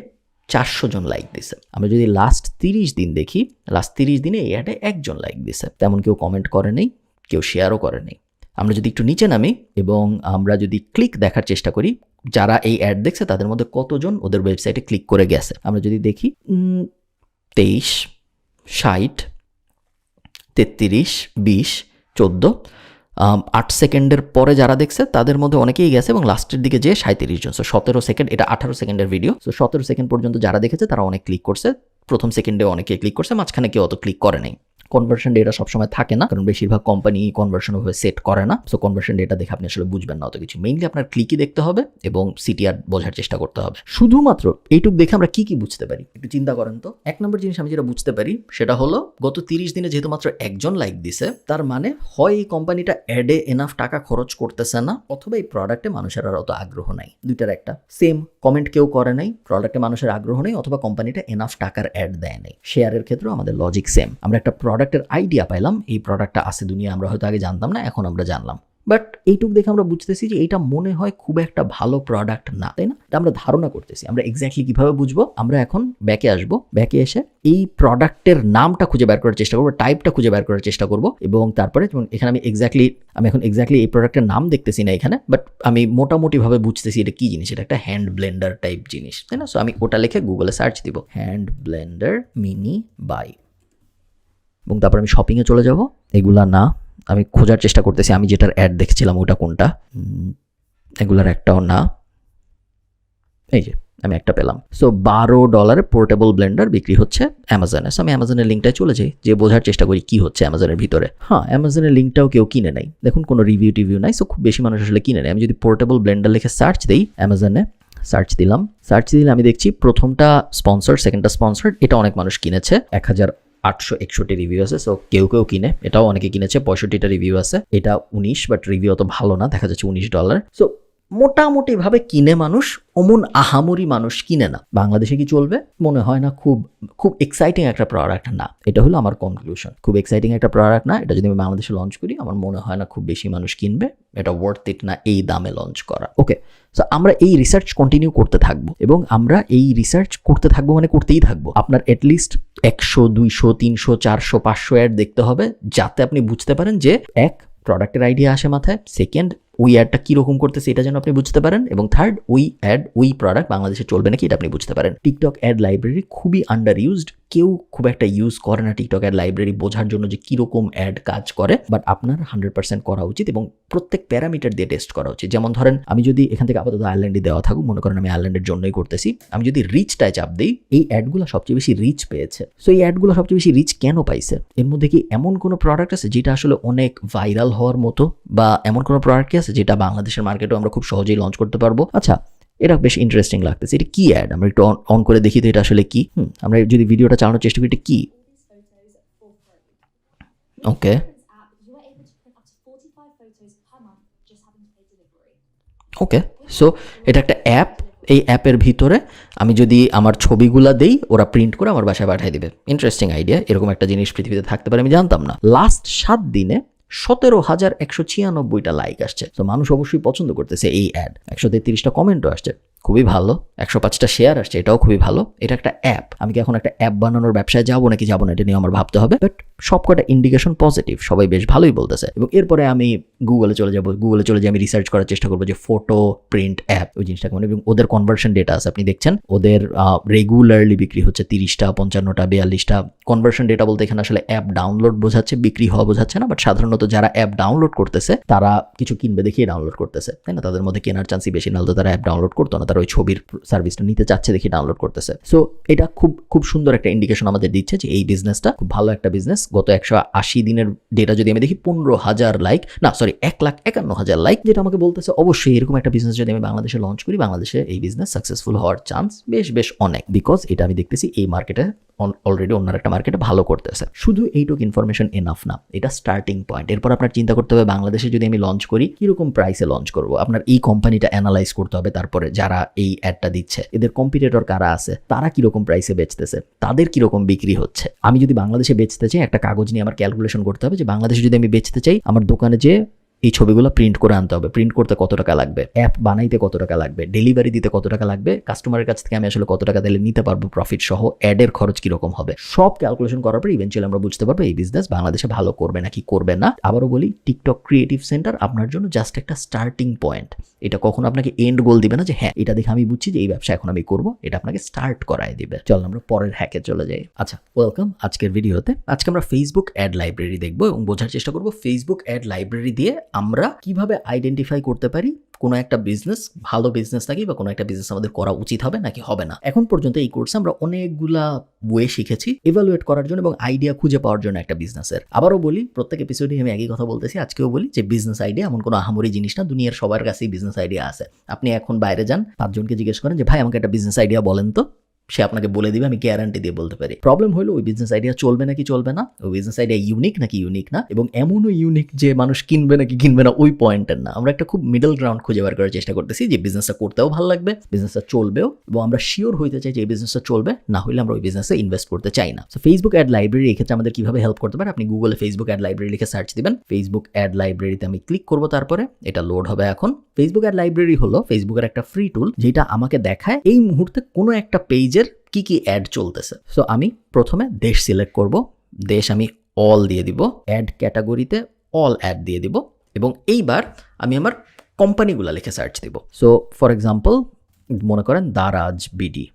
400 জন লাইক দিছে। আমরা যদি লাস্ট 30 দিন দেখি, লাস্ট 30 দিনে এই অ্যাডে 1 জন লাইক দিছে। তেমন কেউ কমেন্ট করে নেই, কেউ শেয়ারও করে নেই। আমরা যদি একটু নিচে নামি এবং আমরা যদি ক্লিক দেখার চেষ্টা করি, যারা এই অ্যাড দেখছে তাদের মধ্যে কতজন ওদের ওয়েবসাইটে ক্লিক করে গেছে, আমরা যদি দেখি 23, 60, 33, 20, 14, 8 সেকেন্ডের পরে যারা দেখছে তাদের মধ্যে অনেকেই গেছে, এবং লাস্টের দিকে যে 37 জন। সো 17 সেকেন্ড, এটা 18 সেকেন্ডের ভিডিও। সো 17 সেকেন্ড পর্যন্ত যারা দেখেছে তারা অনেক ক্লিক করছে। প্রথম সেকেন্ডে অনেকে ক্লিক করছে, মাঝখানে কেউ অত ক্লিক করে নাই। কনভার্সন ডেটা সবসময় থাকে না, কারণ বেশিরভাগ কোম্পানি কনভার্সন ওভাবে সেট করে না। সো কনভার্সন ডেটা দেখে আপনি আসলে বুঝবেন না অত কিছু। মেইনলি আপনার ক্লিকই দেখতে হবে এবং সিটিআর বোঝার চেষ্টা করতে হবে। শুধুমাত্র এইটুক দেখে আমরা কি বুঝতে পারি একটু চিন্তা করেন তো। এক নম্বর জিনিস আমি যেটা বুঝতে পারি সেটা হলো গত 30 দিনে যেহেতু মাত্র একজন লাইক দিছে, তার মানে হয় এই কোম্পানিটা অ্যাডে এনাফ টাকা খরচ করতেছে না, অথবা এই প্রোডাক্টে মানুষের আর অত আগ্রহ নাই। দুইটার একটা। সেম কমেন্ট কেউ করে নাই, প্রোডাক্টে মানুষের আগ্রহ নেই, অথবা কোম্পানিটা এনাফ টাকার অ্যাড দেয় নাই। শেয়ারের ক্ষেত্রেও আমাদের লজিক সেম। আমরা একটা প্রোডাক্টের আইডিয়া পাইলাম, এই প্রোডাক্টটা আছে দুনিয়া, আমরা হয়তো আগে জানতাম না, এখন আমরা জানলাম। বাট এইটুকু দেখে আমরা বুঝতেছি যে এটা মনে হয় খুব একটা ভালো প্রোডাক্ট না, তাই না? এটা আমরা ধারণা করতেছি। আমরা এক্স্যাক্টলি কিভাবে বুঝবো? আমরা এখন ব্যাকে আসবো, ব্যাকে এসে এই প্রোডাক্টের নামটা খুঁজে বের করার চেষ্টা করবো, টাইপটা খুঁজে বের করার চেষ্টা করবো, এবং তারপরে যেমন এখানে আমি এখন এক্স্যাক্টলি এই প্রোডাক্টের নাম দেখতেছি না এখানে, বাট আমি মোটামুটিভাবে বুঝতেছি এটা কি জিনিস। এটা একটা হ্যান্ড ব্লেন্ডার টাইপ জিনিস, তাই না? সো আমি ওটা লিখে গুগলে সার্চ দিব, হ্যান্ড ব্লেন্ডার মিনি বাই, এবং তারপর আমি শপিংয়ে চলে যাব। এগুলা না, আমি খোঁজার চেষ্টা করতেছি আমি যেটার অ্যাড দেখছিলাম ওটা কোনটা। এগুলার একটাও না। এই যে আমি একটা পেলাম। সো $12 পোর্টেবল ব্লেন্ডার বিক্রি হচ্ছে অ্যামাজনে। সো আমি অ্যামাজনের লিঙ্কটায় চলে যাই, যে বোঝার চেষ্টা করি কি হচ্ছে অ্যামাজনের ভিতরে। হ্যাঁ, অ্যামাজনের লিঙ্কটাও কেউ কিনে নাই, দেখুন কোনো রিভিউ নাই। সো খুব বেশি মানুষ আসলে কিনে নেয়। আমি যদি পোর্টেবল ব্লেন্ডার লিখে সার্চ দিই অ্যামাজনে, সার্চ দিলে আমি দেখছি প্রথমটা স্পন্সর্ড, সেকেন্ডটা স্পন্সর্ড। এটা অনেক মানুষ কিনেছে, 1861 রিভিউ আছে। সো কেউ কিনে, এটাও অনেকে কিনেছে, 65টা রিভিউ আছে। এটা 19, বাট রিভিউ অত ভালো না, দেখা যাচ্ছে $19। সো মোটামুটি ভাবে কিনে মানুষ, অমন আহামরি মানুষ কিনে না। বাংলাদেশে কি চলবে? মনে হয় না খুব এক্সাইটিং একটা প্রোডাক্ট না। এটা হলো আমার কনক্লুশন। খুব এক্সাইটিং একটা প্রোডাক্ট না। এটা যদি আমি বাংলাদেশে লঞ্চ করি, আমার মনে হয় না খুব বেশি মানুষ কিনবে। এটা ওয়ার্থ ইট না এই দামে লঞ্চ করা। ওকে, সো আমরা এই রিসার্চ কন্টিনিউ করতে থাকবো, এবং আমরা এই রিসার্চ করতে থাকবো মানে করতেই থাকবো। আপনার অ্যাটলিস্ট 100, 200, 300, 400, 500 অ্যাড দেখতে হবে, যাতে আপনি বুঝতে পারেন যে এক, প্রোডাক্টের আইডিয়া আসে মাথায়, সেকেন্ড, ওই অ্যাডটা কীরকম করতেছে এটা যেন আপনি বুঝতে পারেন, এবং থার্ড, ওই অ্যাড ওই প্রোডাক্ট বাংলাদেশে চলবে নাকি এটা আপনি বুঝতে পারেন। টিকটক অ্যাড লাইব্রেরি খুবই আন্ডার ইউজড, কেউ খুব একটা ইউজ করে না টিকটক অ্যাড লাইব্রেরি বোঝার জন্য যে কীরকম অ্যাড কাজ করে। বাট আপনার 100% করা উচিত, এবং প্রত্যেক প্যারামিটার দিয়ে টেস্ট করা উচিত। যেমন ধরেন, আমি যদি এখান থেকে আপাতত আয়ারল্যান্ডে দেওয়া থাকুক, মনে করেন আমি আয়ারল্যান্ডের জন্যই করতেছি, আমি যদি রিচটায় চাপ দিই, এই অ্যাডগুলো সবচেয়ে বেশি রিচ পেয়েছে। সো এই অ্যাডগুলো সবচেয়ে বেশি রিচ কেন পাইছে? এর মধ্যে কি এমন কোনো প্রোডাক্ট আছে যেটা আসলে অনেক ভাইরাল হওয়ার মতো, বা এমন কোনো প্রোডাক্ট কি আছে যেটা বাংলাদেশের মার্কেটেও আমরা খুব সহজেই লঞ্চ করতে পারবো? আচ্ছা, এটা বেশ ইন্টারেস্টিং লাগতেছে। এটা কি অ্যাড? আমরা একটু অন করে দেখি তো এটা আসলে কি। আমরা যদি ভিডিওটা চালানোর চেষ্টা করি, এটা কি? ওকে, ওকে, সো এটা একটা অ্যাপ। এই অ্যাপের ভিতরে আমি যদি আমার ছবিগুলা দেই, ওরা প্রিন্ট করে আমার বাসায় পাঠিয়ে দিবে। Interesting idea. এরকম একটা জিনিস পৃথিবীতে থাকতে পারে আমি জানতাম না। লাস্ট 7 দিনে 17,196টা লাইক আসছে। তো মানুষ অবশ্যই পছন্দ করতেছে এই অ্যাড। 133টা কমেন্টও আসছে, খুবই ভালো। 105টা শেয়ার আসছে, এটাও খুবই ভালো। এটা একটা অ্যাপ। আমি কি এখন একটা অ্যাপ বানানোর ব্যবসায় যাবো নাকি যাবো না, এটা নিয়ে আমার ভাবতে হবে। বাট সবকটা ইন্ডিকেশন পজিটিভ, সবাই বেশ ভালোই বলতেছে। এবং এরপরে আমি গুগলে চলে যাবো। গুগলে চলে আমি রিসার্চ করার চেষ্টা করবো যে ফটো প্রিন্ট অ্যাপ, ওই জিনিসটাকে মানে, এবং ওদের কনভার্সন ডেটা আছে। আপনি দেখছেন ওদের রেগুলারলি বিক্রি হচ্ছে 30টা, 55টা, 42টা। কনভার্সন ডেটা বলতে এখানে আসলে অ্যাপ ডাউনলোড বোঝাচ্ছে, বিক্রি হওয়া বোঝাচ্ছে না। বাট সাধারণত যারা অ্যাপ ডাউনলোড করতেছে তারা কিছু কিনবে দেখিয়ে ডাউনলোড করতেছে, তাই না? তাদের মধ্যে কেনার চান্সই বেশি, নাহলে তারা অ্যাপ ডাউনলোড করতো না। তারা ওই ছবির সার্ভিসটা নিতে চাচ্ছে দেখি ডাউনলোড করতেছে। সো এটা খুব সুন্দর একটা ইন্ডিকেশন আমাদের দিচ্ছে যে এই বিজনেসটা খুব ভালো একটা বিজনেস। গত 180 দিনের ডেটা যদি আমি দেখি, 15,000 লাইক, না সরি 1,51,000 লাইক, যেটা আমাকে বলতেছে অবশ্যই এরকম একটা বিজনেস যদি আমি বাংলাদেশে লঞ্চ করি, বাংলাদেশে এই বিজনেস সাকসেসফুল হওয়ার চান্স বেশ অনেক। বিকজ এটা আমি দেখতেছি এই মার্কেটে অলরেডি অন্য একটা মার্কেটে ভালো করতেছে। শুধু এইটুকু ইনফরমেশন এনাফ না, এটা স্টার্টিং পয়েন্ট। এরপর আপনার চিন্তা করতে হবে বাংলাদেশে যদি আমি লঞ্চ করি কিরকম প্রাইসে লঞ্চ করব। আপনার এই কোম্পানিটা অ্যানালাইজ করতে হবে, তারপরে যারা এই অ্যাডটা দিচ্ছে এদের কম্পিটিটর কারা আছে, তারা কিরকম প্রাইসে বেচতেছে, তাদের কিরকম বিক্রি হচ্ছে। আমি যদি বাংলাদেশে বেচতে চাই, একটা কাগজ নিয়ে আমার ক্যালকুলেশন করতে হবে যে বাংলাদেশে যদি আমি বেচতে চাই, আমার দোকানে যে এই ছবিগুলো প্রিন্ট করে আনতে হবে, প্রিন্ট করতে কত টাকা লাগবে, অ্যাপ বানাইতে কত টাকা লাগবে, ডেলিভারি দিতে কত টাকা লাগবে, কাস্টমারের কাছ থেকে আমি আসলে কত টাকা দিলে নিতে পারবো প্রফিট সহ, অ্যাডের খরচ কিরকম হবে, সব ক্যালকুলেশন করার পর ইভেন্চুয়ালি আমরা বুঝতে পারবো এই বিজনেস বাংলাদেশে ভালো করবে নাকি করবে না। আবারও বলি, টিকটক ক্রিয়েটিভ সেন্টার আপনার জন্য জাস্ট একটা স্টার্টিং পয়েন্ট। এটা কখনো আপনাকে এন্ড গোল দিবে না যে হ্যাঁ এটা দেখে আমি বুঝছি যে এই ব্যবসা এখন আমি করবো। এটা আপনাকে স্টার্ট করায় দিবে। চল আমরা পরের হ্যাকে চলে যাই। আচ্ছা, ওয়েলকাম আজকের ভিডিওতে। আজকে আমরা ফেসবুক অ্যাড লাইব্রেরি দেখবো এবং বোঝার চেষ্টা করবো ফেসবুক অ্যাড লাইব্রেরি দিয়ে আমরা কিভাবে আইডেন্টিফাই করতে পারি কোনো একটা বিজনেস ভালো বিজনেস নাকি বা কোনো একটা বিজনেস আমাদের করা উচিত হবে নাকি হবে না। এখন পর্যন্ত এই কোর্সে আমরা অনেকগুলা ওয়ে শিখেছি এভালুয়েট করার জন্য এবং আইডিয়া খুঁজে পাওয়ার জন্য একটা বিজনেসের। আবারও বলি, প্রত্যেক এপিসোডে আমি একই কথা বলতেছি, আজকেও বলি যে বিজনেস আইডিয়া এমন কোনো আহামরি জিনিস না, দুনিয়ার সবার কাছেই বিজনেস আইডিয়া আছে। আপনি এখন বাইরে যান, 5 জনকে জিজ্ঞেস করেন যে ভাই আমাকে একটা বিজনেস আইডিয়া বলেন তো, সে আপনাকে বলে দিবে, আমি গ্যারান্টি দিয়ে বলতে পারি। প্রবলেম হলো ওই বিজনেস আইডিয়া চলবে নাকি চলবে না, ওই বিজনেস আইডিয়া ইউনিক নাকি ইউনিক না, এবং এমনও ইউনিক যে মানুষ কিনবে নাকি কিনবে না, ওই পয়েন্টের না। আমরা একটা খুব মিডল গ্রাউন্ড খুঁজে বার করার চেষ্টা করতেছি যে বিজনেসটা করতেও ভালো লাগবে, বিজনেসটা চলবেও, এবং আমরা শিওর হইতে চাই যে এই বিজনেসটা চলবে, না হলে আমরা ওই বিজনেসে ইনভেস্ট করতে চাই না। সো ফেসবুক অ্যাড লাইব্রেরি এক্ষেত্রে আমাদের কিভাবে হেল্প করতে পারে, আপনি গুগলে ফেসবুক অ্যাড লাইব্রেরি লিখে সার্চ দিবেন, ফেসবুক অ্যাড লাইব্রেরিতে আমি ক্লিক করবো, তারপরে এটা লোড হবে। এখন ফেসবুক অ্যাড লাইব্রেরি হলো ফেসবুকের একটা ফ্রি টুল যেটা আমাকে দেখায় এই মুহূর্তে কোনো একটা পেজের কি কি অ্যাড চলতেছে। সো আমি প্রথমে দেশ সিলেক্ট করব, দেশ আমি অল দিয়ে দিব, অ্যাড ক্যাটাগরিতে অল অ্যাড দিয়ে দিব, এবং এইবার আমি আমার কোম্পানিগুলো লিখে সার্চ দিব। সো ফর এক্সাম্পল মনে করেন দারাজ বিডি,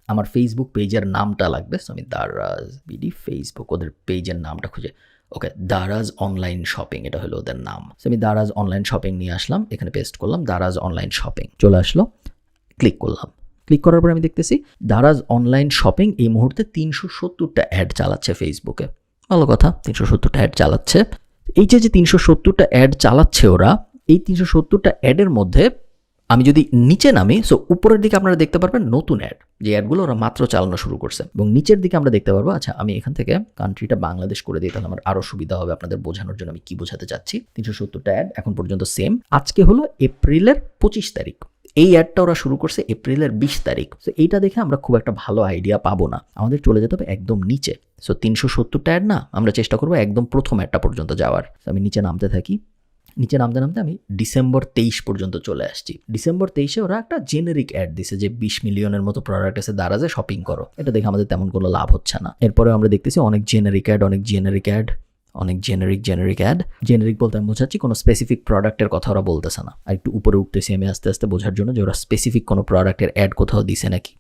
আমার ফেসবুক পেজের নামটা লাগবে। সো আমি দারাজ বিডি ফেসবুক, ওদের পেজের নামটা খুঁজে, ওকে দারাজ অনলাইন শপিং, এটা হলো ওদের নাম। সো আমি দারাজ অনলাইন শপিং নিয়ে আসলাম, এখানে পেস্ট করলাম দারাজ অনলাইন শপিং, চলে আসলো, ক্লিক করলাম। ক্লিক করার পর আমি দেখতেছি দারাজ অনলাইন শপিং এই মুহূর্তে 370টা অ্যাড চালাচ্ছে ফেসবুকে। ভালো কথা, 370টা অ্যাড চালাচ্ছে। এই যে 370টা অ্যাড চালাচ্ছে ওরা, এই 370টা অ্যাডের মধ্যে আমি যদি নিচে নামি, সো উপরের দিকে আপনারা দেখতে পারবেন নতুন অ্যাড, যে অ্যাডগুলো ওরা মাত্র চালানো শুরু করছে, এবং নিচের দিকে আমরা দেখতে পারবো, আচ্ছা আমি এখান থেকে কান্ট্রিটা বাংলাদেশ করে দিই, তাহলে আমার আরও সুবিধা হবে আপনাদের বোঝানোর জন্য আমি কি বোঝাতে চাচ্ছি। 370টা অ্যাড এখন পর্যন্ত সেম। আজকে হলো এপ্রিলের 25 তারিখ, এই অ্যাডটা ওরা শুরু করছে এপ্রিলের 20 তারিখ। সো এইটা দেখে আমরা খুব একটা ভালো আইডিয়া পাবো না, আমাদের চলে যেতে হবে একদম নিচে। সো 370টা অ্যাড না, আমরা চেষ্টা করবো একদম প্রথম অ্যাডটা পর্যন্ত যাওয়ার। আমি নিচে নামতে থাকি, নিচে নামতে নামতে আমি ডিসেম্বর 23 পর্যন্ত চলে আসছি। ডিসেম্বর 23-এ ওরা একটা জেনেরিক অ্যাড দিছে যে 20 মিলিয়নের মতো প্রোডাক্ট আছে দারাজে, শপিং করো। এটা দেখে আমাদের তেমন কোনো লাভ হচ্ছে না। এরপরে আমরা দেখতেছি অনেক জেনেরিক অ্যাড, অনেক জেনেরিক অ্যাড। জেনেরিক বলতে আমি বোঝাচ্ছি কোনো স্পেসিফিক প্রোডাক্টের কথা ওরা বলতেছে না। আর একটু উপরে উঠতেছি আমি আস্তে আস্তে বোঝার জন্য যে ওরা স্পেসিফিক কোনো প্রোডাক্টের অ্যাড কোথাও দিছে নাকি।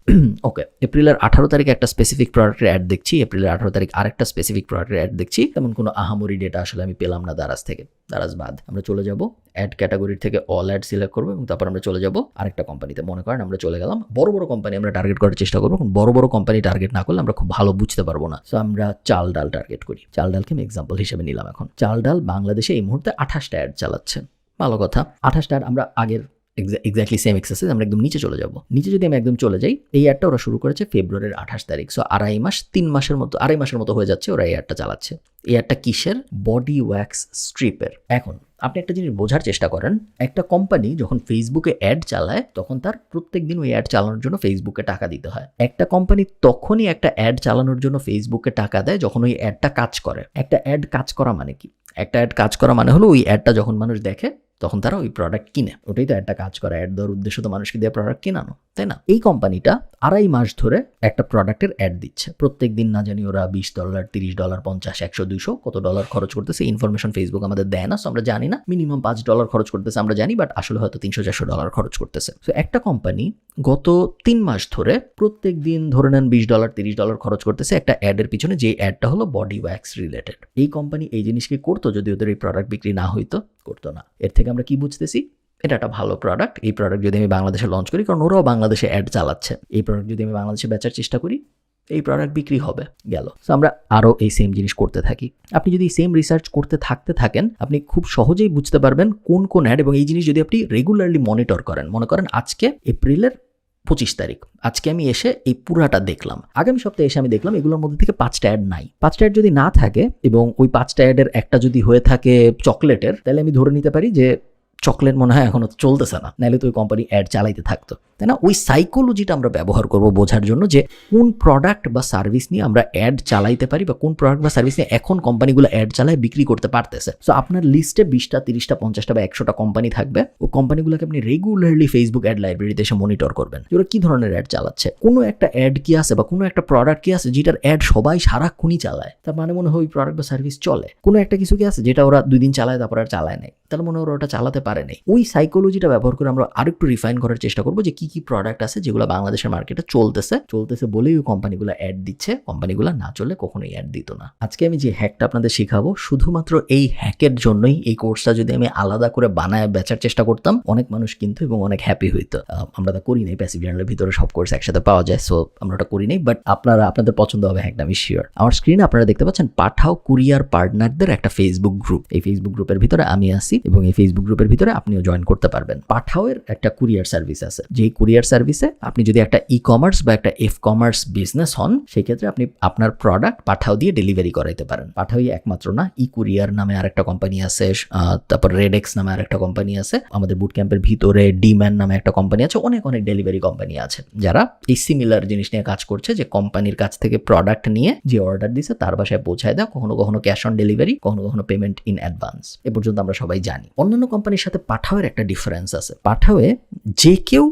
ওকে, এপ্রিলের 18 তারিখে একটা স্পেসিফিক প্রোডাক্টের অ্যাড দেখছি, এপ্রিলের 18 তারিখ আরেকটা স্পেসিফিক প্রোডাক্টের অ্যাড দেখছি। তেমন কোনো আহামরি ডেটা আসলে আমি পেলাম না দারাজ থেকে। দারাজ বাদ, আমরা চলে যাব অ্যাড ক্যাটাগরির থেকে অল অ্যাড সিলেক্ট করবো, এবং তারপর আমরা চলে যাব আরেকটা কোম্পানিতে। মনে করেন আমরা চলে গেলাম বড় বড় কোম্পানি আমরা টার্গেট করার চেষ্টা করবো, বড় বড় কোম্পানি টার্গেট না করলে আমরা খুব ভালো বুঝতে পারবো না। সো আমরা চাল ডাল টার্গেট করি, চাল ডালকে আমি এক্সাম্পল হিসেবে নিলাম। এখন চাল ডাল বাংলাদেশে এই মুহূর্তে 28টা অ্যাড চালাচ্ছে। ভালো কথা, 28টা অ্যাড। আমরা আগের এক্স্যাক্টলি সেম এক্সারসাইজ, আমরা একদম নিচে চলে যাব। নিচে যদি আমি একদম চলে যাই, এই অ্যাডটা ওরা শুরু করেছে ফেব্রুয়ারির 28 তারিখ। সো 2.5 মাসের মতো হয়ে যাচ্ছে ওরা এই অ্যাডটা চালাচ্ছে। এই অ্যাডটা কিসের? বডি ওয়্যাক্স স্ট্রিপের। এখন আপনি একটা জিনিস বোঝার চেষ্টা করেন, একটা কোম্পানি যখন ফেসবুকে অ্যাড চালায় তখন তার প্রত্যেক দিন ওই অ্যাড চালানোর জন্য ফেসবুকে টাকা দিতে হয়। একটা কোম্পানি তখনই একটা অ্যাড চালানোর জন্য ফেসবুকে টাকা দেয় যখন ওই অ্যাডটা কাজ করে। একটা অ্যাড কাজ করা মানে কি? একটা অ্যাড কাজ করা মানে হলো ওই অ্যাডটা যখন মানুষ দেখে তখন তারা ওই প্রোডাক্ট কিনে। ওটাই তো একটা কাজ করা, অ্যাড দেওয়ার উদ্দেশ্য তো মানুষকে দিয়ে প্রোডাক্ট কেনানো, তাই না? এই কোম্পানিটা 2.5 মাস ধরে একটা প্রোডাক্টের অ্যাড দিচ্ছে। প্রত্যেক দিন না জানি ওরা $20, $30, $50, $100, $200 কত ডলার খরচ করতেছে, ইনফরমেশন ফেসবুক আমাদের দেয় না। সো আমরা জানি না, মিনিমাম $5 খরচ করতেছে আমরা জানি, বাট আসলে হয়তো $300-400 খরচ করতেছে। সো একটা কোম্পানি গত 3 মাস ধরে প্রত্যেক দিন ধরে নেন $20, $30 খরচ করতেছে একটা অ্যাডের পিছনে, যে অ্যাডটা হলো বডি ওয়্যাক্স রিলেটেড। এই কোম্পানি এই জিনিসকে করতো যদি ওদের এই প্রোডাক্ট বিক্রি না হইতো, করতো না। এর থেকে আমরা কি বুঝতেছি? এটা একটা ভালো প্রোডাক্ট। এই প্রোডাক্ট যদি আমি বাংলাদেশে লঞ্চ করি, কারণ ওরাও বাংলাদেশে অ্যাড চালাচ্ছে, এই প্রোডাক্ট যদি আমি বাংলাদেশে বেচার চেষ্টা করি, এই প্রোডাক্ট বিক্রি হবে, গেল। সো আমরা আরও এই সেম জিনিস করতে থাকি। আপনি যদি সেম রিসার্চ করতে থাকেন, আপনি খুব সহজেই বুঝতে পারবেন কোন কোন অ্যাড, এবং এই জিনিস যদি আপনি রেগুলারলি মনিটর করেন। মনে করেন আজকে এপ্রিলের 25 তারিখ, আজকে আমি এসে এই পুরাটা দেখলাম, আগামী সপ্তাহে এসে আমি দেখলাম এগুলোর মধ্যে থেকে 5টা অ্যাড নাই। 5টা অ্যাড যদি না থাকে এবং ওই 5টা অ্যাডের একটা যদি হয়ে থাকে চকলেটের, তাহলে আমি ধরে নিতে পারি যে চকলেট মনে হয় এখনো চলতেছে না, নাহলে তো ওই কোম্পানি অ্যাড চালাইতে থাকতো, তাই না? ওই সাইকোলজিটা আমরা ব্যবহার করব বোঝার জন্য যে কোন প্রোডাক্ট বা সার্ভিস নিয়ে আমরা অ্যাড চালাইতে পারি, বা কোন প্রোডাক্ট বা সার্ভিস নিয়ে এখন কোম্পানিগুলো অ্যাড চালায় বিক্রি করতে পারতেছে। সো আপনার লিস্টে 20টা, 30টা, 50টা বা 100টা কোম্পানি থাকবে। ওই কোম্পানিগুলোকে আপনি রেগুলারলি ফেসবুক অ্যাড লাইব্রেরিতে এসে মনিটর করবেন যে ওরা কি ধরনের অ্যাড চালাচ্ছে। কোনো একটা অ্যাড কি আছে বা কোনো একটা প্রোডাক্ট কি আছে যেটার অ্যাড সবাই সারাক্ষণই চালায়, তার মানে মনে হয় ওই প্রোডাক্ট বা সার্ভিস চলে। কোনো একটা কিছু কি আছে যেটা ওরা 2 দিন চালায় তারপর আর চালায় নাই, তাহলে মনে হয় ওরা ওটা চালাতে পারে নাই। ওই সাইকোলজিটা ব্যবহার করে আমরা আরেকটু রিফাইন করার চেষ্টা করবো যে কি প্রোডাক্ট আছে যেগুলো বাংলাদেশের মার্কেটে চলতেছে বলেই ওই কোম্পানিগুলো অ্যাড দিচ্ছে, কোম্পানিগুলো না চললে কখনোই অ্যাড দিত না। আজকে আমি যে হ্যাকটা আপনাদের শেখাবো, শুধুমাত্র এই হ্যাকের জন্যই এই কোর্সটা যদি আমি আলাদা করে বানায় বেচার চেষ্টা করতাম, অনেক মানুষ কিন্তু এবং অনেক হ্যাপি হইতো। আমরা তা করি নাই, প্যাসিভ জার্নালের ভিতরে সব কোর্স একসাথে পাওয়া যায়, সো আমরা ওটা করি নাই, বাট আপনাদের পছন্দ হবে হ্যাকটা, আমি শিওর। আমার স্ক্রিনে আপনারা দেখতে পাচ্ছেন পাঠাও কুরিয়ার পার্টনারদের একটা ফেসবুক গ্রুপ। এই ফেসবুক গ্রুপের ভিতরে আমি আছি এবং এই ফেসবুক গ্রুপের ভিতরে আপনিও জয়েন করতে পারবেন। পাঠাওয়ের একটা কুরিয়ার সার্ভিস আছে, যেই কুরিয়ার সার্ভিসে আপনি যদি একটা ই কমার্স বা একটা এফ কমার্স বিজনেস হন, সেই ক্ষেত্রে আপনি আপনার প্রোডাক্ট পাঠাও দিয়ে ডেলিভারি করাইতে পারেন। পাঠাওই একমাত্র না, ই কুরিয়ার নামে আরেকটা কোম্পানি আছে, তারপর রেডেক্স নামে আরেকটা কোম্পানি আছে, আমাদের বুট ক্যাম্পের ভিতরে ডিম্যান নামে একটা কোম্পানি আছে, অনেক ডেলিভারি কোম্পানি আছে যারা এই সিমিলার জিনিস নিয়ে কাজ করছে, যে কোম্পানির কাছ থেকে প্রোডাক্ট নিয়ে যে অর্ডার দিছে তার বাসায় পৌঁছায় দেয়, কখনো ক্যাশ অন ডেলিভারি, কখনো পেমেন্ট ইন অ্যাডভান্স। এ পর্যন্ত আমরা সবাই জানি। অন্যান্য কোম্পানির সাথে পাঠাওয়ের একটা ডিফারেন্স আছে। পাঠাওয়ে যে কেউ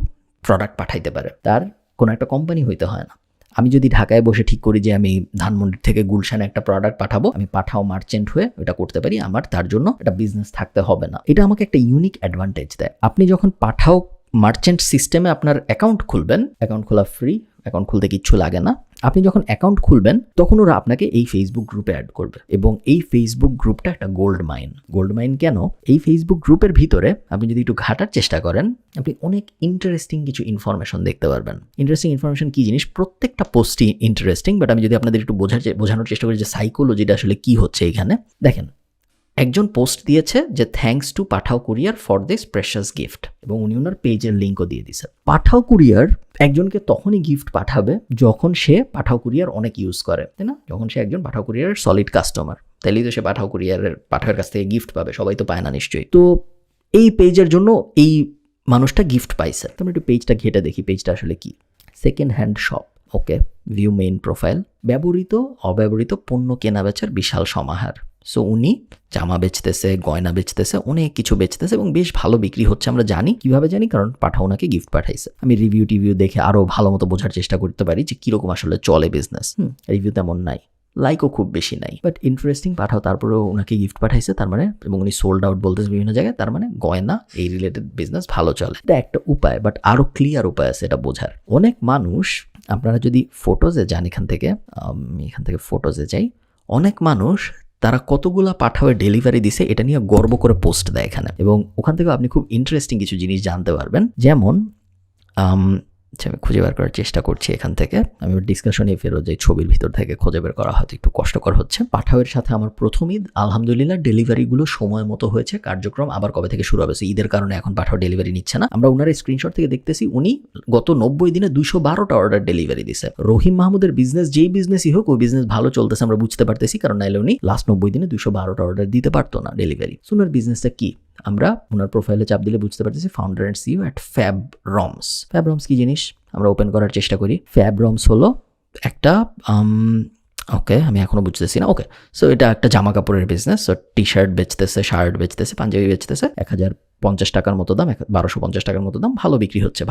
প্রোডাক্ট পাঠাইতে পারে, তার কোনো একটা কোম্পানি হইতে হয় না। আমি যদি ঢাকায় বসে ঠিক করি যে আমি ধানমন্ডি থেকে গুলশানে একটা প্রোডাক্ট পাঠাবো, আমি পাঠাও মার্চেন্ট হয়ে এটা করতে পারি, আমার তার জন্য একটা বিজনেস থাকতে হবে না। এটা আমাকে একটা ইউনিক অ্যাডভান্টেজ দেয়। আপনি যখন পাঠাও মার্চেন্ট সিস্টেমে আপনার অ্যাকাউন্ট খুলবেন, অ্যাকাউন্ট খোলা ফ্রি, অ্যাকাউন্ট খুলতে কিচ্ছু লাগে না। আপনি যখন অ্যাকাউন্ট খুলবেন তখন ওরা আপনাকে এই ফেসবুক গ্রুপে অ্যাড করবে, এবং এই ফেসবুক গ্রুপটা একটা গোল্ড মাইন। কেন? এই ফেসবুক গ্রুপের ভিতরে আপনি যদি একটু ঘাটার চেষ্টা করেন, আপনি অনেক ইন্টারেস্টিং কিছু ইনফরমেশন দেখতে পারবেন। ইন্টারেস্টিং ইনফরমেশন কি জিনিস? প্রত্যেকটা পোস্টই ইন্টারেস্টিং, বাট আমি যদি আপনাদের একটু বোঝানোর চেষ্টা করি যে সাইকোলজিটা আসলে কি হচ্ছে এখানে। দেখেন, একজন পোস্ট দিয়েছে যে thanks to Pathao courier for this precious gift, এবং উনি ওনার পেজের লিঙ্কও দিয়ে দিছে। পাঠাও কুরিয়ার একজনকে তখনই গিফট পাঠাবে যখন সে পাঠাও কুরিয়ার অনেক ইউজ করে, তাই না? যখন সে একজন পাঠাও কুরিয়ারের সলিড কাস্টমার, তাইলেই তো সে পাঠাওয়ের কাছ থেকে গিফট পাবে। সবাই তো পায় না নিশ্চয়ই। তো এই পেজের জন্য এই মানুষটা গিফট পাইছে। তো আমরা একটু পেজটা ঘেটে দেখি পেজটা আসলে কি। সেকেন্ড হ্যান্ড শপ, ওকে, ভিউ মেইন প্রোফাইল, ব্যবহৃত অব্যবহৃত পণ্য কেনা বেচার বিশাল সমাহার। সো উনি জামা বেচতেছে, গয়না বেচতেছে, অনেক কিছু বেচতেছে এবং বেশ ভালো বিক্রি হচ্ছে। আমরা জানি, কিভাবে জানি? কারণ পাঠাও ওনাকে গিফট পাঠাইছে। আমি রিভিউ দেখে আরো ভালো মতো বোঝার চেষ্টা করতে পারি যে কিরকম আসলে চলে বিজনেস। রিভিউ তেমন নাই, লাইকও খুব বেশি নাই, বাট ইন্টারেস্টিং। পাঠাও তারপরেও ওনাকে গিফট পাঠাইছে, তার মানে, এবং উনি সোল্ড আউট বলতেছে বিভিন্ন জায়গায়, তার মানে গয়না এই রিলেটেড বিজনেস ভালো চলে। এটা একটা উপায়, বাট আরো ক্লিয়ার উপায় আছে এটা বোঝার। অনেক মানুষ, আপনারা যদি ফটোজে যান, এখান থেকে ফটোজে যাই, অনেক মানুষ তারা কতগুলা পাঠাওয়ে ডেলিভারি দিছে এটা নিয়ে গর্ব করে পোস্ট দেয় এখানে, এবং ওখান থেকে আপনি খুব ইন্টারেস্টিং কিছু জিনিস জানতে পারবেন। যেমন আমি খুঁজে বের করার চেষ্টা করছি এখান থেকে, আমি ডিসকাশনে ফেরত যাই, ছবির ভিতর থেকে খুঁজে বের করা হয়তো একটু কষ্টকর হচ্ছে। পাঠাওয়ের সাথে আমার প্রথম ঈদ, আলহামদুলিল্লাহ ডেলিভারিগুলো সময় মতো হয়েছে। কার্যক্রম আবার কবে থেকে শুরু হবে? ঈদের কারণে এখন পাঠাও ডেলিভারি নিচ্ছে না। আমরা ওনার স্ক্রিনশট থেকে দেখতেছি উনি গত 90 দিনে 212টা অর্ডার ডেলিভারি দিছে। রহিম মাহমুদের বিজনেস যেই বিজনেসই হোক, ওই বিজনেস ভালো চলতেছে আমরা বুঝতে পারতেছি, কারণ নাইলে উনি লাস্ট 90 দিনে 212টা অর্ডার দিতে পারতো না ডেলিভারি। ওনার বিজনেসটা কি? আমরা ওনার প্রোফাইলে চাপ দিলে বুঝতে পারতেছি, ফাউন্ডার অ্যান্ড সিইও অ্যাট ফ্যাবরমস। ফ্যাবরমস কি জিনিস? আমরা ওপেন করার চেষ্টা করি। ফ্যাবরমস হলো একটা ওকে, আমি এখনো বুঝতেছি না। ওকে, সো এটা একটা জামা কাপড়ের বিজনেস। সো টি শার্ট বেচতেছে, শার্ট বেচতেছে, পাঞ্জাবি বেচতেছে। 1050 টাকার মতো দাম, 1250 টাকার মতো দাম। ভালো বিক্রি হচ্ছে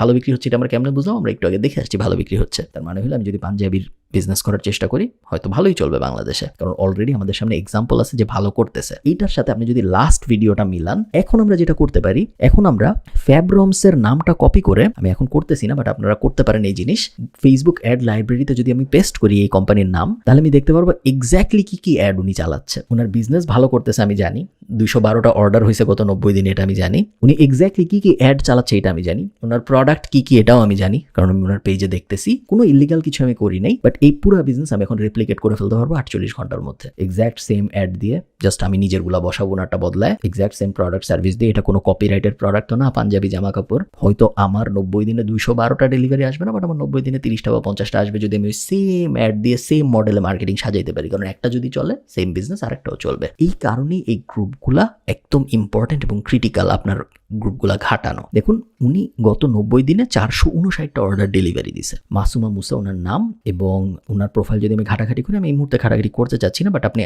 এটা আমরা কেমনে বুঝলাম? আমরা একটু আগে দেখে আসছি ভালো বিক্রি হচ্ছে। তার মানে হলো আমি যদি পাঞ্জাবির বিজনেস করার চেষ্টা করি, হয়তো ভালোই চলবে বাংলাদেশে, কারণ অলরেডি আমাদের সামনে এক্সাম্পল আছে যে ভালো করতেছে। এইটার সাথে আপনি যদি লাস্ট ভিডিওটা মিলান, এখন আমরা যেটা করতে পারি, এখন আমরা ফ্যাবরমসের নামটা কপি করে, আমি এখন করতেছি না, বাট আপনারা করতে পারেন এই জিনিস। ফেসবুক অ্যাড লাইব্রেরিতে যদি আমি পেস্ট করি এই কোম্পানির নাম, তাহলে আমি দেখতে পারবো এক্স্যাক্টলি কি অ্যাড উনি চালাচ্ছে। ওনার বিজনেস ভালো করতেছে আমি জানি, 212টা অর্ডার হয়েছে গত 90 দিনে, এটা আমি জানি। উনি এক্স্যাক্টলি কি অ্যাড চালাচ্ছে এটা আমি জানি। ওনার প্রোডাক্ট কি এটাও আমি জানি, কারণ আমি ওনার পেজে দেখতেছি। কোনো ইলিগাল কিছু আমি করি নাই, বাট এই পুরো বিজনেস আমি এখন রেপ্লিকেট করে ফেলতে পারবো 48 ঘন্টার মধ্যে। এক্স্যাক্ট সেম অ্যাড দিয়ে, জাস্ট আমি নিজের গুলা বসাবো, ওনারটা বদলায়, এক্স্যাক্ট সেম প্রোডাক্ট সার্ভিস দিয়ে। এটা কোনো কপিরাইটেড প্রোডাক্ট না, পাঞ্জাবি জামা কাপড়। হয়তো আমার 90 দিনে 212টা ডেলিভারি আসবে না, বাট আমার 90 দিনে 30টা বা 50টা আসবে, যদি আমি সেম অ্যাড দিয়ে সেম মডেলে মার্কেটিং সাজাইতে পারি। কারণ একটা যদি চলে, সেম বিজনেস আরেকটাও চলবে। এই কারণেই এই গ্রুপগুলা একদম ইম্পর্টেন্ট এবং ক্রিটিক্যাল, আপনার গ্রুপগুলা ঘাটানো। দেখুন, উনি গত 90 দিনে 459টা অর্ডার ডেলিভারি দিছে। মাসুমা মুসা ওনার নাম, এবং ওনার প্রোফাইল যদি আমি ঘাটাঘাটি করি, আমি এই মুহূর্তে ঘাটাঘাটি করতে চাচ্ছি না, বাট আপনি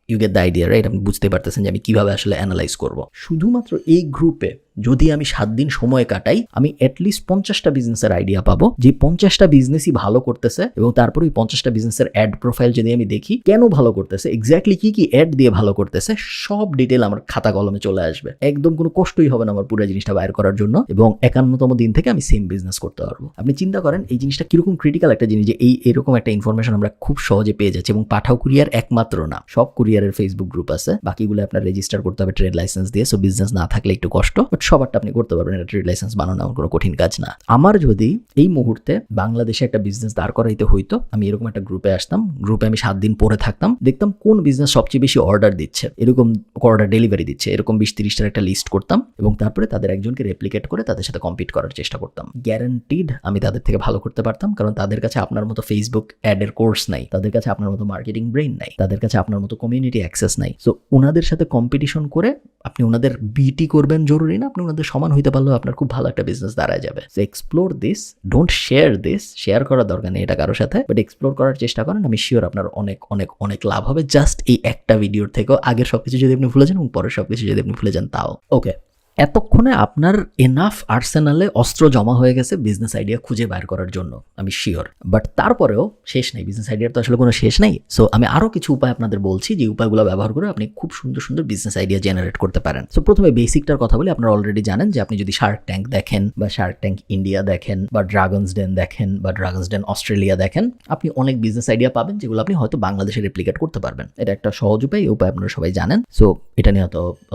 you get the idea, right? আপনি বুঝতে পারতেছেন যে আমি কিভাবে আসলে অ্যানালাইজ করব। শুধুমাত্র এই গ্রুপে যদি আমি 7 দিন সময় কাটাই, আমি অ্যাটলিস্ট 50টা বিজনেসের আইডিয়া পাবো, যে 50টা বিজনেসই ভালো করতেছে, এবং তারপর ওই 50টা বিজনেসের অ্যাড প্রোফাইল যদি আমি দেখি কেন ভালো করতেছে, এক্স্যাক্টলি কি কি অ্যাড দিয়ে ভালো করতেছে, সব ডিটেল আমার খাতা কলমে চলে আসবে। একদম কোনো কষ্টই হবে না আমার পুরো জিনিসটা বাইর করার জন্য, এবং 51তম দিন থেকে আমি সেম বিজনেস করতে পারবো। আপনি চিন্তা করেন এই জিনিসটা কিরকম ক্রিটিক্যাল একটা জিনিস, যে এরকম একটা ইনফরমেশন আমরা খুব সহজে পেয়ে যাচ্ছি। এবং পাঠাও কুরিয়ার একমাত্র না, সব কুরিয়ারের ফেসবুক গ্রুপ আছে, বাকিগুলো আপনার রেজিস্টার করতে হবে ট্রেড লাইসেন্স দিয়ে। সো বিজনেস না থাকলে একটু কষ্ট, বাট সবারটা আপনি করতে পারবেন। এটা ট্রেড লাইসেন্স বানানো এমন কোনো কঠিন কাজ না। আমার যদি এই মুহূর্তে বাংলাদেশে একটা বিজনেস দাঁড় করাইতে হইতো, আমি এরকম একটা গ্রুপে আসতাম, গ্রুপে আমি 7 দিন পরে থাকতাম, দেখতাম কোন বিজনেস সবচেয়ে বেশি অর্ডার দিচ্ছে, এরকম অর্ডার ডেলিভারি দিচ্ছে, এরকম 20-30টার একটা লিস্ট করতাম, এবং তারপরে তাদের একজনকে রেপ্লিকেট করে তাদের সাথে কম্পিট করার চেষ্টা করতাম। গ্যারান্টিড আমি তাদের থেকে ভালো করতে পারতাম, কারণ তাদের কাছে আপনার মতো ফেসবুক অ্যাডের কোর্স নাই, তাদের কাছে আপনার মতো মার্কেটিং ব্রেইন নাই, তাদের কাছে আপনার মতো কমিউনিটি অ্যাক্সেস নাই। সো ওনাদের সাথে কম্পিটিশন করে আপনি ওনাদের বিটি করবেন জরুরি না, আপনি ওনাদের সমান হইতে পারলেও আপনার খুব ভালো একটা বিজনেস দাঁড়ায় যাবে। So explore this, don't share this, share করার দরকার নেই এটা কারোর সাথে, বাট এক্সপ্লোর করার চেষ্টা করেন। আমি শিওর আপনার অনেক অনেক অনেক লাভ হবে জাস্ট এই একটা ভিডিওর থেকেও। আগের সবকিছু যদি আপনি ভুলে যান এবং পরের সবকিছু যদি আপনি ভুলে যান তাও ওকে। এতক্ষণে আপনার এনাফ আর্সেনালে অস্ত্র জমা হয়ে গেছে বিজনেস আইডিয়া খুঁজে বের করার জন্য, আমি শিওর। বাট তারপরেও শেষ নেই, বিজনেস আইডিয়ার তো আসলে কোনো শেষ নেই। সো আমি আরও কিছু উপায় আপনাদের বলছি, যে উপায়গুলো ব্যবহার করে আপনি খুব সুন্দর সুন্দর বিজনেস আইডিয়া জেনারেট করতে পারেন। সো প্রথমে বেসিকটার কথা বলি। আপনারা অলরেডি জানেন যে আপনি যদি শার্ক ট্যাঙ্ক দেখেন, বা শার্ক ট্যাঙ্ক ইন্ডিয়া দেখেন, বা ড্রাগনস ডেন দেখেন, বা ড্রাগনস ডেন অস্ট্রেলিয়া দেখেন, আপনি অনেক বিজনেস আইডিয়া পাবেন যেগুলো আপনি হয়তো বাংলাদেশে রেপ্লিকেট করতে পারবেন। এটা একটা সহজ উপায়, এই উপায় আপনারা সবাই জানেন। সো এটা নিয়ে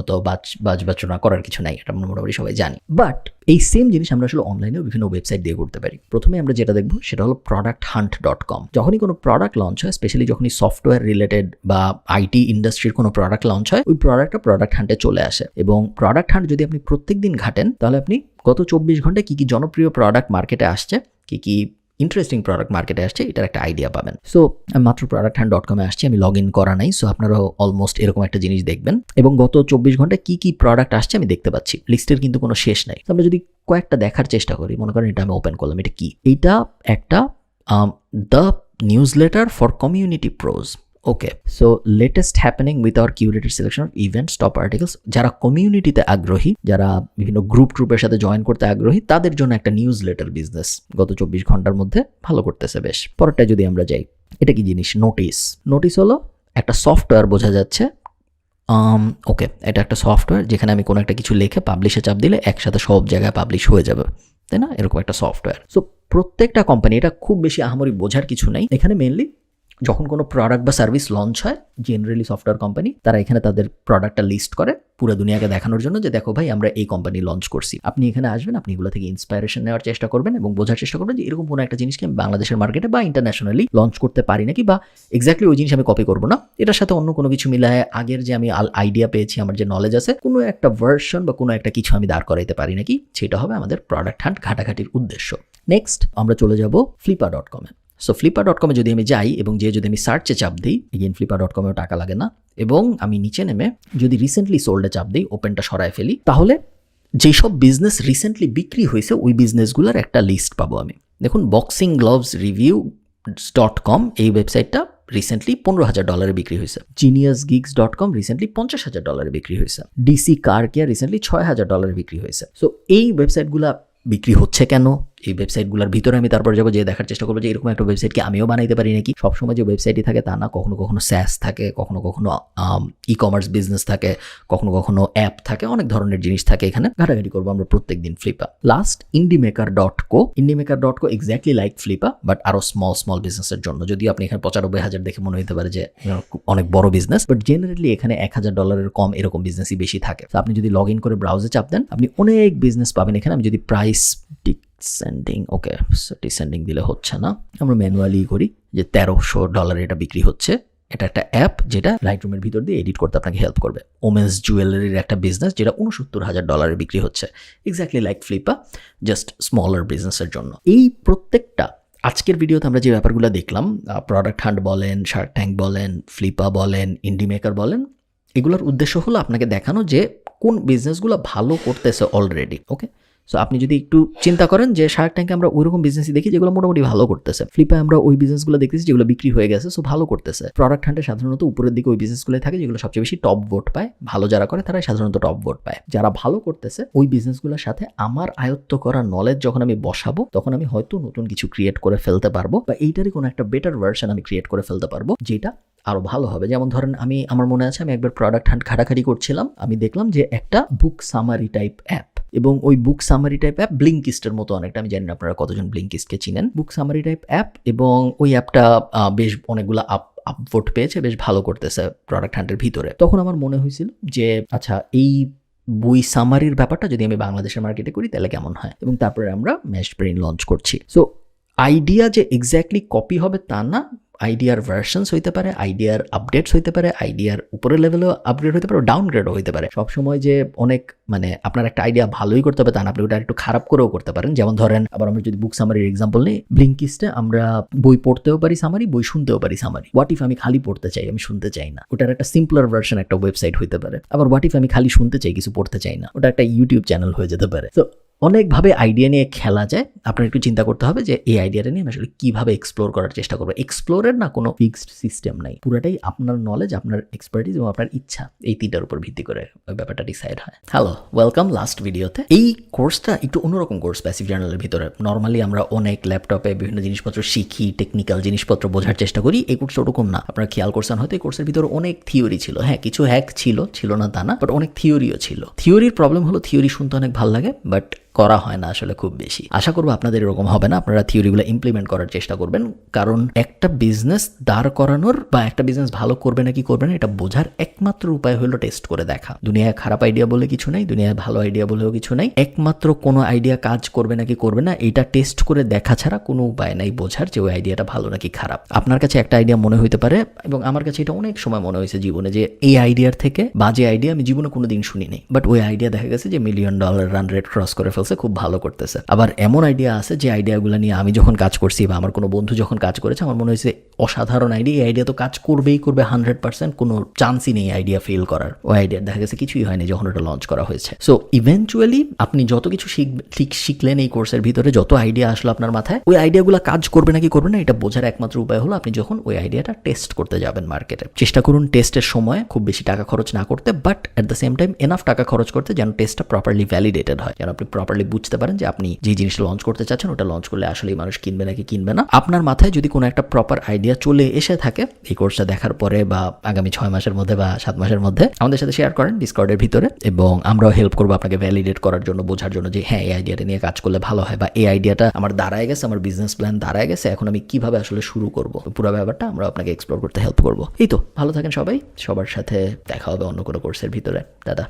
অত বাজবাচনা করার কিছু নাই, এটা মোটামুটি সবাই জানি। বাট এই সেম জিনিস আমরা আসলে অনলাইনেও বিভিন্ন ওয়েবসাইট দিয়ে করতে পারি। প্রথমে আমরা যেটা দেখবো সেটা হলো producthunt.com। যখনই কোনো প্রোডাক্ট লঞ্চ হয়, স্পেশালি যখনই সফটওয়্যার রিলেটেড বা আইটি ইন্ডাস্ট্রির কোনো প্রোডাক্ট লঞ্চ হয়, ওই প্রোডাক্টটা প্রোডাক্ট হান্টে চলে আসে। এবং প্রোডাক্ট হান্ট যদি আপনি প্রত্যেক দিন ঘাটেন, তাহলে আপনি গত 24 ঘন্টায় কি কি জনপ্রিয় প্রোডাক্ট মার্কেটে আসছে, কি ইন্টারেস্টিং প্রোডাক্ট মার্কেটে আসছে, এটার একটা আইডিয়া পাবেন। সো আমি মাত্র producthunt.com আসছি, আমি লগ ইন করা নাই। সো আপনারাও অলমোস্ট এরকম একটা জিনিস দেখবেন, এবং গত 24 ঘন্টায় কি প্রোডাক্ট আসছে আমি দেখতে পাচ্ছি। লিস্টের কিন্তু কোনো শেষ নাই। আমরা যদি কয়েকটা দেখার চেষ্টা করি, মনে করেন এটা আমি ওপেন করলাম, এটা কি? এইটা একটা the news letter for community pros. Okay, so latest happening with our curated selection of events, top articles. যারা কমিউনিটিতে আগ্রহী, যারা বিভিন্ন গ্রুপের সাথে জয়েন করতে আগ্রহী, তাদের জন্য একটা নিউজ লেটার বিজনেস গত 24 ঘন্টার মধ্যে ভালো করতেছে বেশ। পরেরটা যদি আমরা যাই, এটা কি জিনিস? নোটিস হলো একটা সফটওয়্যার, বোঝা যাচ্ছে। ওকে, এটা একটা সফটওয়্যার যেখানে আমি কোনো একটা কিছু লিখে পাবলিশে চাপ দিলে একসাথে সব জায়গায় পাবলিশ হয়ে যাবে, তাই না? এরকম একটা সফটওয়্যার। সো প্রত্যেকটা কোম্পানি, এটা খুব বেশি আহামরি বোঝার কিছু নাই। এখানে মেনলি যখন কোনো প্রোডাক্ট বা সার্ভিস লঞ্চ হয়, জেনারেলি সফটওয়্যার কোম্পানি তারা এখানে তাদের প্রোডাক্টটা লিস্ট করে পুরো দুনিয়াকে দেখানোর জন্য, যে দেখো ভাই আমরা এই কোম্পানি লঞ্চ করছি। আপনি এখানে আসবেন, আপনি এগুলো থেকে ইন্সপায়ারেশন নেওয়ার চেষ্টা করবেন এবং বোঝার চেষ্টা করবেন যে এরকম কোনো একটা জিনিসকে আমি বাংলাদেশের মার্কেটে বা ইন্টারন্যাশনালি লঞ্চ করতে পারি নাকি, বা এক্স্যাক্টলি ওই জিনিস আমি কপি করবো না, এটার সাথে অন্য কোনো কিছু মিলায় আগের যে আমি আইডিয়া পেয়েছি, আমার যে নলেজ আছে, কোনো একটা ভার্সন বা কোনো একটা কিছু আমি দাঁড় করাইতে পারি নাকি, সেটা হবে আমাদের প্রোডাক্ট হান্ট ঘাটাঘাটির উদ্দেশ্য। নেক্সট আমরা চলে যাব flipper.com-এ। সো flipper.com-এ যদি আমি যাই এবং যদি আমি সার্চে চাপ দিই, এগেইন flipper.com-এও টাকা লাগে না, এবং আমি নিচে নেমে যদি রিসেন্টলি সোল্ডে চাপ দিই, ওপেনটা সরায় ফেলি, তাহলে যেসব বিজনেস রিসেন্টলি বিক্রি হয়েছে ওই বিজনেসগুলোর একটা লিস্ট পাবো আমি। দেখুন, boxingglovesreview.com এই ওয়েবসাইটটা রিসেন্টলি $15,000 বিক্রি হয়েছে। geniusgeeks.com রিসেন্টলি $50,000 বিক্রি হয়েছে। DC কার কেয়ার রিসেন্টলি $6,000 বিক্রি হয়েছে। সো এই ওয়েবসাইটগুলা বিক্রি হচ্ছে কেন? এই ওয়েবসাইটগুলোর ভিতরে আমি তারপর যাবো, যে দেখার চেষ্টা করবো যে এরকম একটা ওয়েবসাইটকে আমিও বানাইতে পারি নাকি। সবসময় যে ওয়েবসাইটই থাকে তা না, কখনো কখনো স্যাস থাকে, কখনো ই কমার্স বিজনেস থাকে, কখনো অ্যাপ থাকে, অনেক ধরনের জিনিস থাকে। এখানে ঘাটাঘাটি করবো আমরা প্রত্যেকদিন। Flippa last indiemaker.co exactly like Flippa, but আরো স্মল বিজনেসের জন্য। যদি আপনি এখানে 95,000 দেখে মনে হতে পারে যে অনেক বড় বিজনেস, বাট জেনারেলি এখানে $1,000 কম এরকম বিজনেসই বেশি থাকে। তো আপনি যদি লগ ইন করে ব্রাউজে চাপ দেন, আপনি অনেক বিজনেস পাবেন এখানে। আমি যদি প্রাইস ডিসেন্ডিং দিলে হচ্ছে না, আমরা ম্যানুয়ালি করি যে $1,300 এটা বিক্রি হচ্ছে। এটা একটা অ্যাপ যেটা লাইটরুমের ভিতর দিয়ে এডিট করতে আপনাকে হেল্প করবে। ওমেন্স জুয়েলারির একটা বিজনেস যেটা $69,000 বিক্রি হচ্ছে, এক্স্যাক্টলি লাইক ফ্লিপা, জাস্ট স্মলার বিজনেসের জন্য। এই প্রত্যেকটা আজকের ভিডিওতে আমরা যে ব্যাপারগুলো দেখলাম, প্রোডাক্ট হান্ট বলেন, শার্ক ট্যাঙ্ক বলেন, ফ্লিপা বলেন, ইন্ডিমেকার বলেন, এগুলোর উদ্দেশ্য হলো আপনাকে দেখানো যে কোন বিজনেসগুলো ভালো করতেছে অলরেডি। ওকে, সো আপনি যদি একটু চিন্তা করেন যে শার্ক ট্যাঙ্কে আমরা ওইরকম বিজনেসই দেখি যেগুলো মোটামুটি ভালো করতেছে, ফ্লিপে আমরা ওই বিজনেসগুলো দেখতেছি যেগুলো বিক্রি হয়ে গেছে, সো ভালো করতেছে। প্রোডাক্ট হান্টে সাধারণত উপরের দিকে ওই বিজনেসগুলো থাকে যেগুলো সবচেয়ে বেশি টপ ভোট পায়, ভালো যারা করে তারাই সাধারণত টপ ভোট পায়। যারা ভালো করতেছে ওই বিজনেসগুলোর সাথে আমার আয়ত্ত করা নলেজ যখন আমি বসাবো তখন আমি হয়তো নতুন কিছু ক্রিয়েট করে ফেলতে পারবো, বা এইটারই কোনো একটা বেটার ভার্সন আমি ক্রিয়েট করে ফেলতে পারবো যেটা আরো ভালো হবে। যেমন ধরেন আমার মনে আছে আমি একবার প্রোডাক্ট হান্ট ঘাটাঘাটি করছিলাম, আমি দেখলাম যে একটা বুক সামারি টাইপ অ্যাপ, এবং ওই বুক সামারি টাইপ অ্যাপ ব্লিঙ্কিস্টের মতো অনেকটা, আমি জানি না আপনারা কতজন ব্লিঙ্কিস্টকে চিনেন। বুক সামারি টাইপ অ্যাপ, এবং ওই অ্যাপটা বেশ অনেকগুলো আপভোট পেয়েছে, বেশ ভালো করতেছে প্রোডাক্ট হান্টের ভিতরে। তখন আমার মনে হয়েছিল যে আচ্ছা এই বই সামারির ব্যাপারটা যদি আমি বাংলাদেশের মার্কেটে করি তাহলে কেমন হয়, এবং তারপরে আমরা ম্যাশড ব্রেইন লঞ্চ করছি। সো আইডিয়া যে এক্স্যাক্টলি কপি হবে তা না, আইডিয়ার ভার্সনস হইতে পারে, আইডিয়ার আপডেটস হইতে পারে, আইডিয়ার উপরের লেভেলেও আপগ্রেড হইতে পারে, ডাউনগ্রেডও হইতে পারে। সবসময় যে অনেক আপনার একটা আইডিয়া ভালোই করতে হবে তা না, আপনি ওটা একটু খারাপ করেও করতে পারেন। যেমন ধরেন আবার আমরা যদি বুক সামারির এক্সাম্পল নিই, ব্লিঙ্কিস্টে আমরা বই পড়তেও পারি সামারি, বই শুনতেও পারি সামারি। হোয়াট ইফ আমি খালি পড়তে চাই, আমি শুনতে চাই না, ওটার একটা সিম্পলার ভার্সন একটা ওয়েবসাইট হইতে পারে। আবার হোয়াট ইফ আমি খালি শুনতে চাই, কিছু পড়তে চাই না, ওটা একটা ইউটিউব চ্যানেল হয়ে যেতে পারে। তো অনেকভাবে আইডিয়া নিয়ে খেলা যায়। আপনার একটু চিন্তা করতে হবে যে এই আইডিয়াটা নিয়ে আমি আসলে কীভাবে এক্সপ্লোর করার চেষ্টা করবো। এক্সপ্লোরের না কোনো ফিক্সড সিস্টেম নাই, পুরোটাই আপনার নলেজ, আপনার এক্সপার্টিস এবং আপনার ইচ্ছা, এই তিনটার উপর ভিত্তি করে ওই ব্যাপারটা ডিসাইড হয়। হ্যালো, ওয়েলকাম লাস্ট ভিডিওতে। এই কোর্সটা একটু অন্যরকম কোর্স প্যাসিভ জার্নালের ভিতরে। নর্মালি আমরা অনেক ল্যাপটপে বিভিন্ন জিনিসপত্র শিখি, টেকনিক্যাল জিনিসপত্র বোঝার চেষ্টা করি। এই কোর্সটা ওরকম না। আপনারা খেয়াল করছেন হয়তো এই কোর্সের ভিতরে অনেক থিওরি ছিল। হ্যাঁ, কিছু হ্যাক ছিল না তা না, বাট অনেক থিওরিও ছিল। থিওরির প্রবলেম হলো থিওরি শুনতে অনেক ভালো লাগে, বাট করা হয় না আসলে খুব বেশি। আশা করবো আপনাদের এরকম হবে না, আপনারা থিওরিগুলো ইমপ্লিমেন্ট করার চেষ্টা করবেন। কারণ একটা বিজনেস দাঁড় করানোর বা একটা বিজনেস ভালো করবে নাকি করবে না এটা বোঝার একমাত্র উপায় হলো টেস্ট করে দেখা। দুনিয়ায় খারাপ আইডিয়া বলে কিছু নাই, দুনিয়ায় ভালো আইডিয়া বলেও কিছু নাই। একমাত্র কোনো আইডিয়া কাজ করবে নাকি করবে না এটা টেস্ট করে দেখা ছাড়া কোনো উপায় নাই বোঝার যে ওই আইডিয়াটা ভালো নাকি খারাপ। আপনার কাছে একটা আইডিয়া মনে হইতে পারে, এবং আমার কাছে এটা অনেক সময় মনে হয়েছে জীবনে, যে এই আইডিয়ার থেকে বাজে আইডিয়া আমি জীবনে কোনোদিন শুনিনি, বাট ওই আইডিয়া দেখা গেছে যে $1 মিলিয়ন রান রেট ক্রস করে ফেলছে, খুব ভালো করতেছে। আবার এমন আইডিয়া আছে যে আইডিয়াগুলো নিয়ে আমি যখন কাজ করছি বা আমার কোনো বন্ধু যখন কাজ করেছে, আমার মনে হয়েছে অসাধারণ আইডিয়া, এই আইডিয়া তো কাজ করবেই করবে 100%, কোনো চান্সই নেই আইডিয়া ফেল করার। ওই আইডিয়া দেখা গেছে কিছুই হয়নি যখন ওটা লঞ্চ করা হয়েছে। সো ইভেনচুয়ালি আপনি যত কিছু শিখলেন এই কোর্সের ভিতরে, যত আইডিয়া আসলো আপনার মাথায়, ওই আইডিয়াগুলো কাজ করবে নাকি করবে না এটা বোঝার একমাত্র উপায় হলো আপনি যখন ওই আইডিয়াটা টেস্ট করতে যাবেন মার্কেটে। চেষ্টা করুন টেস্টের সময় খুব বেশি টাকা খরচ না করতে, but at the same time enough টাকা খরচ করতে যেন টেস্টটা প্রপারলি ভ্যালিডেটেড হয়, যেন আপনি প্রপারলি বুঝতে পারেন যে আপনি যে জিনিসটা লঞ্চ করতে চাচ্ছেন ওটা লঞ্চ করলে আসলেই মানুষ কিনবে নাকি কিনবে না। আপনার মাথায় যদি কোনো একটা প্রপার আইডিয়া চলে এসে থাকে এই কোর্সটা দেখার পরে বা আগামী 6 মাসের মধ্যে বা 7 মাসের মধ্যে, আমাদের সাথে শেয়ার করেন ডিসকর্ডের ভিতরে, এবং আমরাও হেল্প করবো আপনাকে ভ্যালিডেট করার জন্য, বোঝার জন্য যে হ্যাঁ এই আইডিয়াটা নিয়ে কাজ করলে ভালো হয়, বা এই আইডিয়াটা আমার দাঁড়ায় গেছে, আমার বিজনেস প্ল্যান দাঁড়ায় গেছে, এখন আমি কিভাবে আসলে শুরু করবো, পুরো ব্যাপারটা আমরা আপনাকে এক্সপ্লোর করতে হেল্প করবো। এই তো, ভালো থাকেন সবাই, সবার সাথে দেখা হবে অন্য কোনো কোর্সের ভিতরে। দাদা।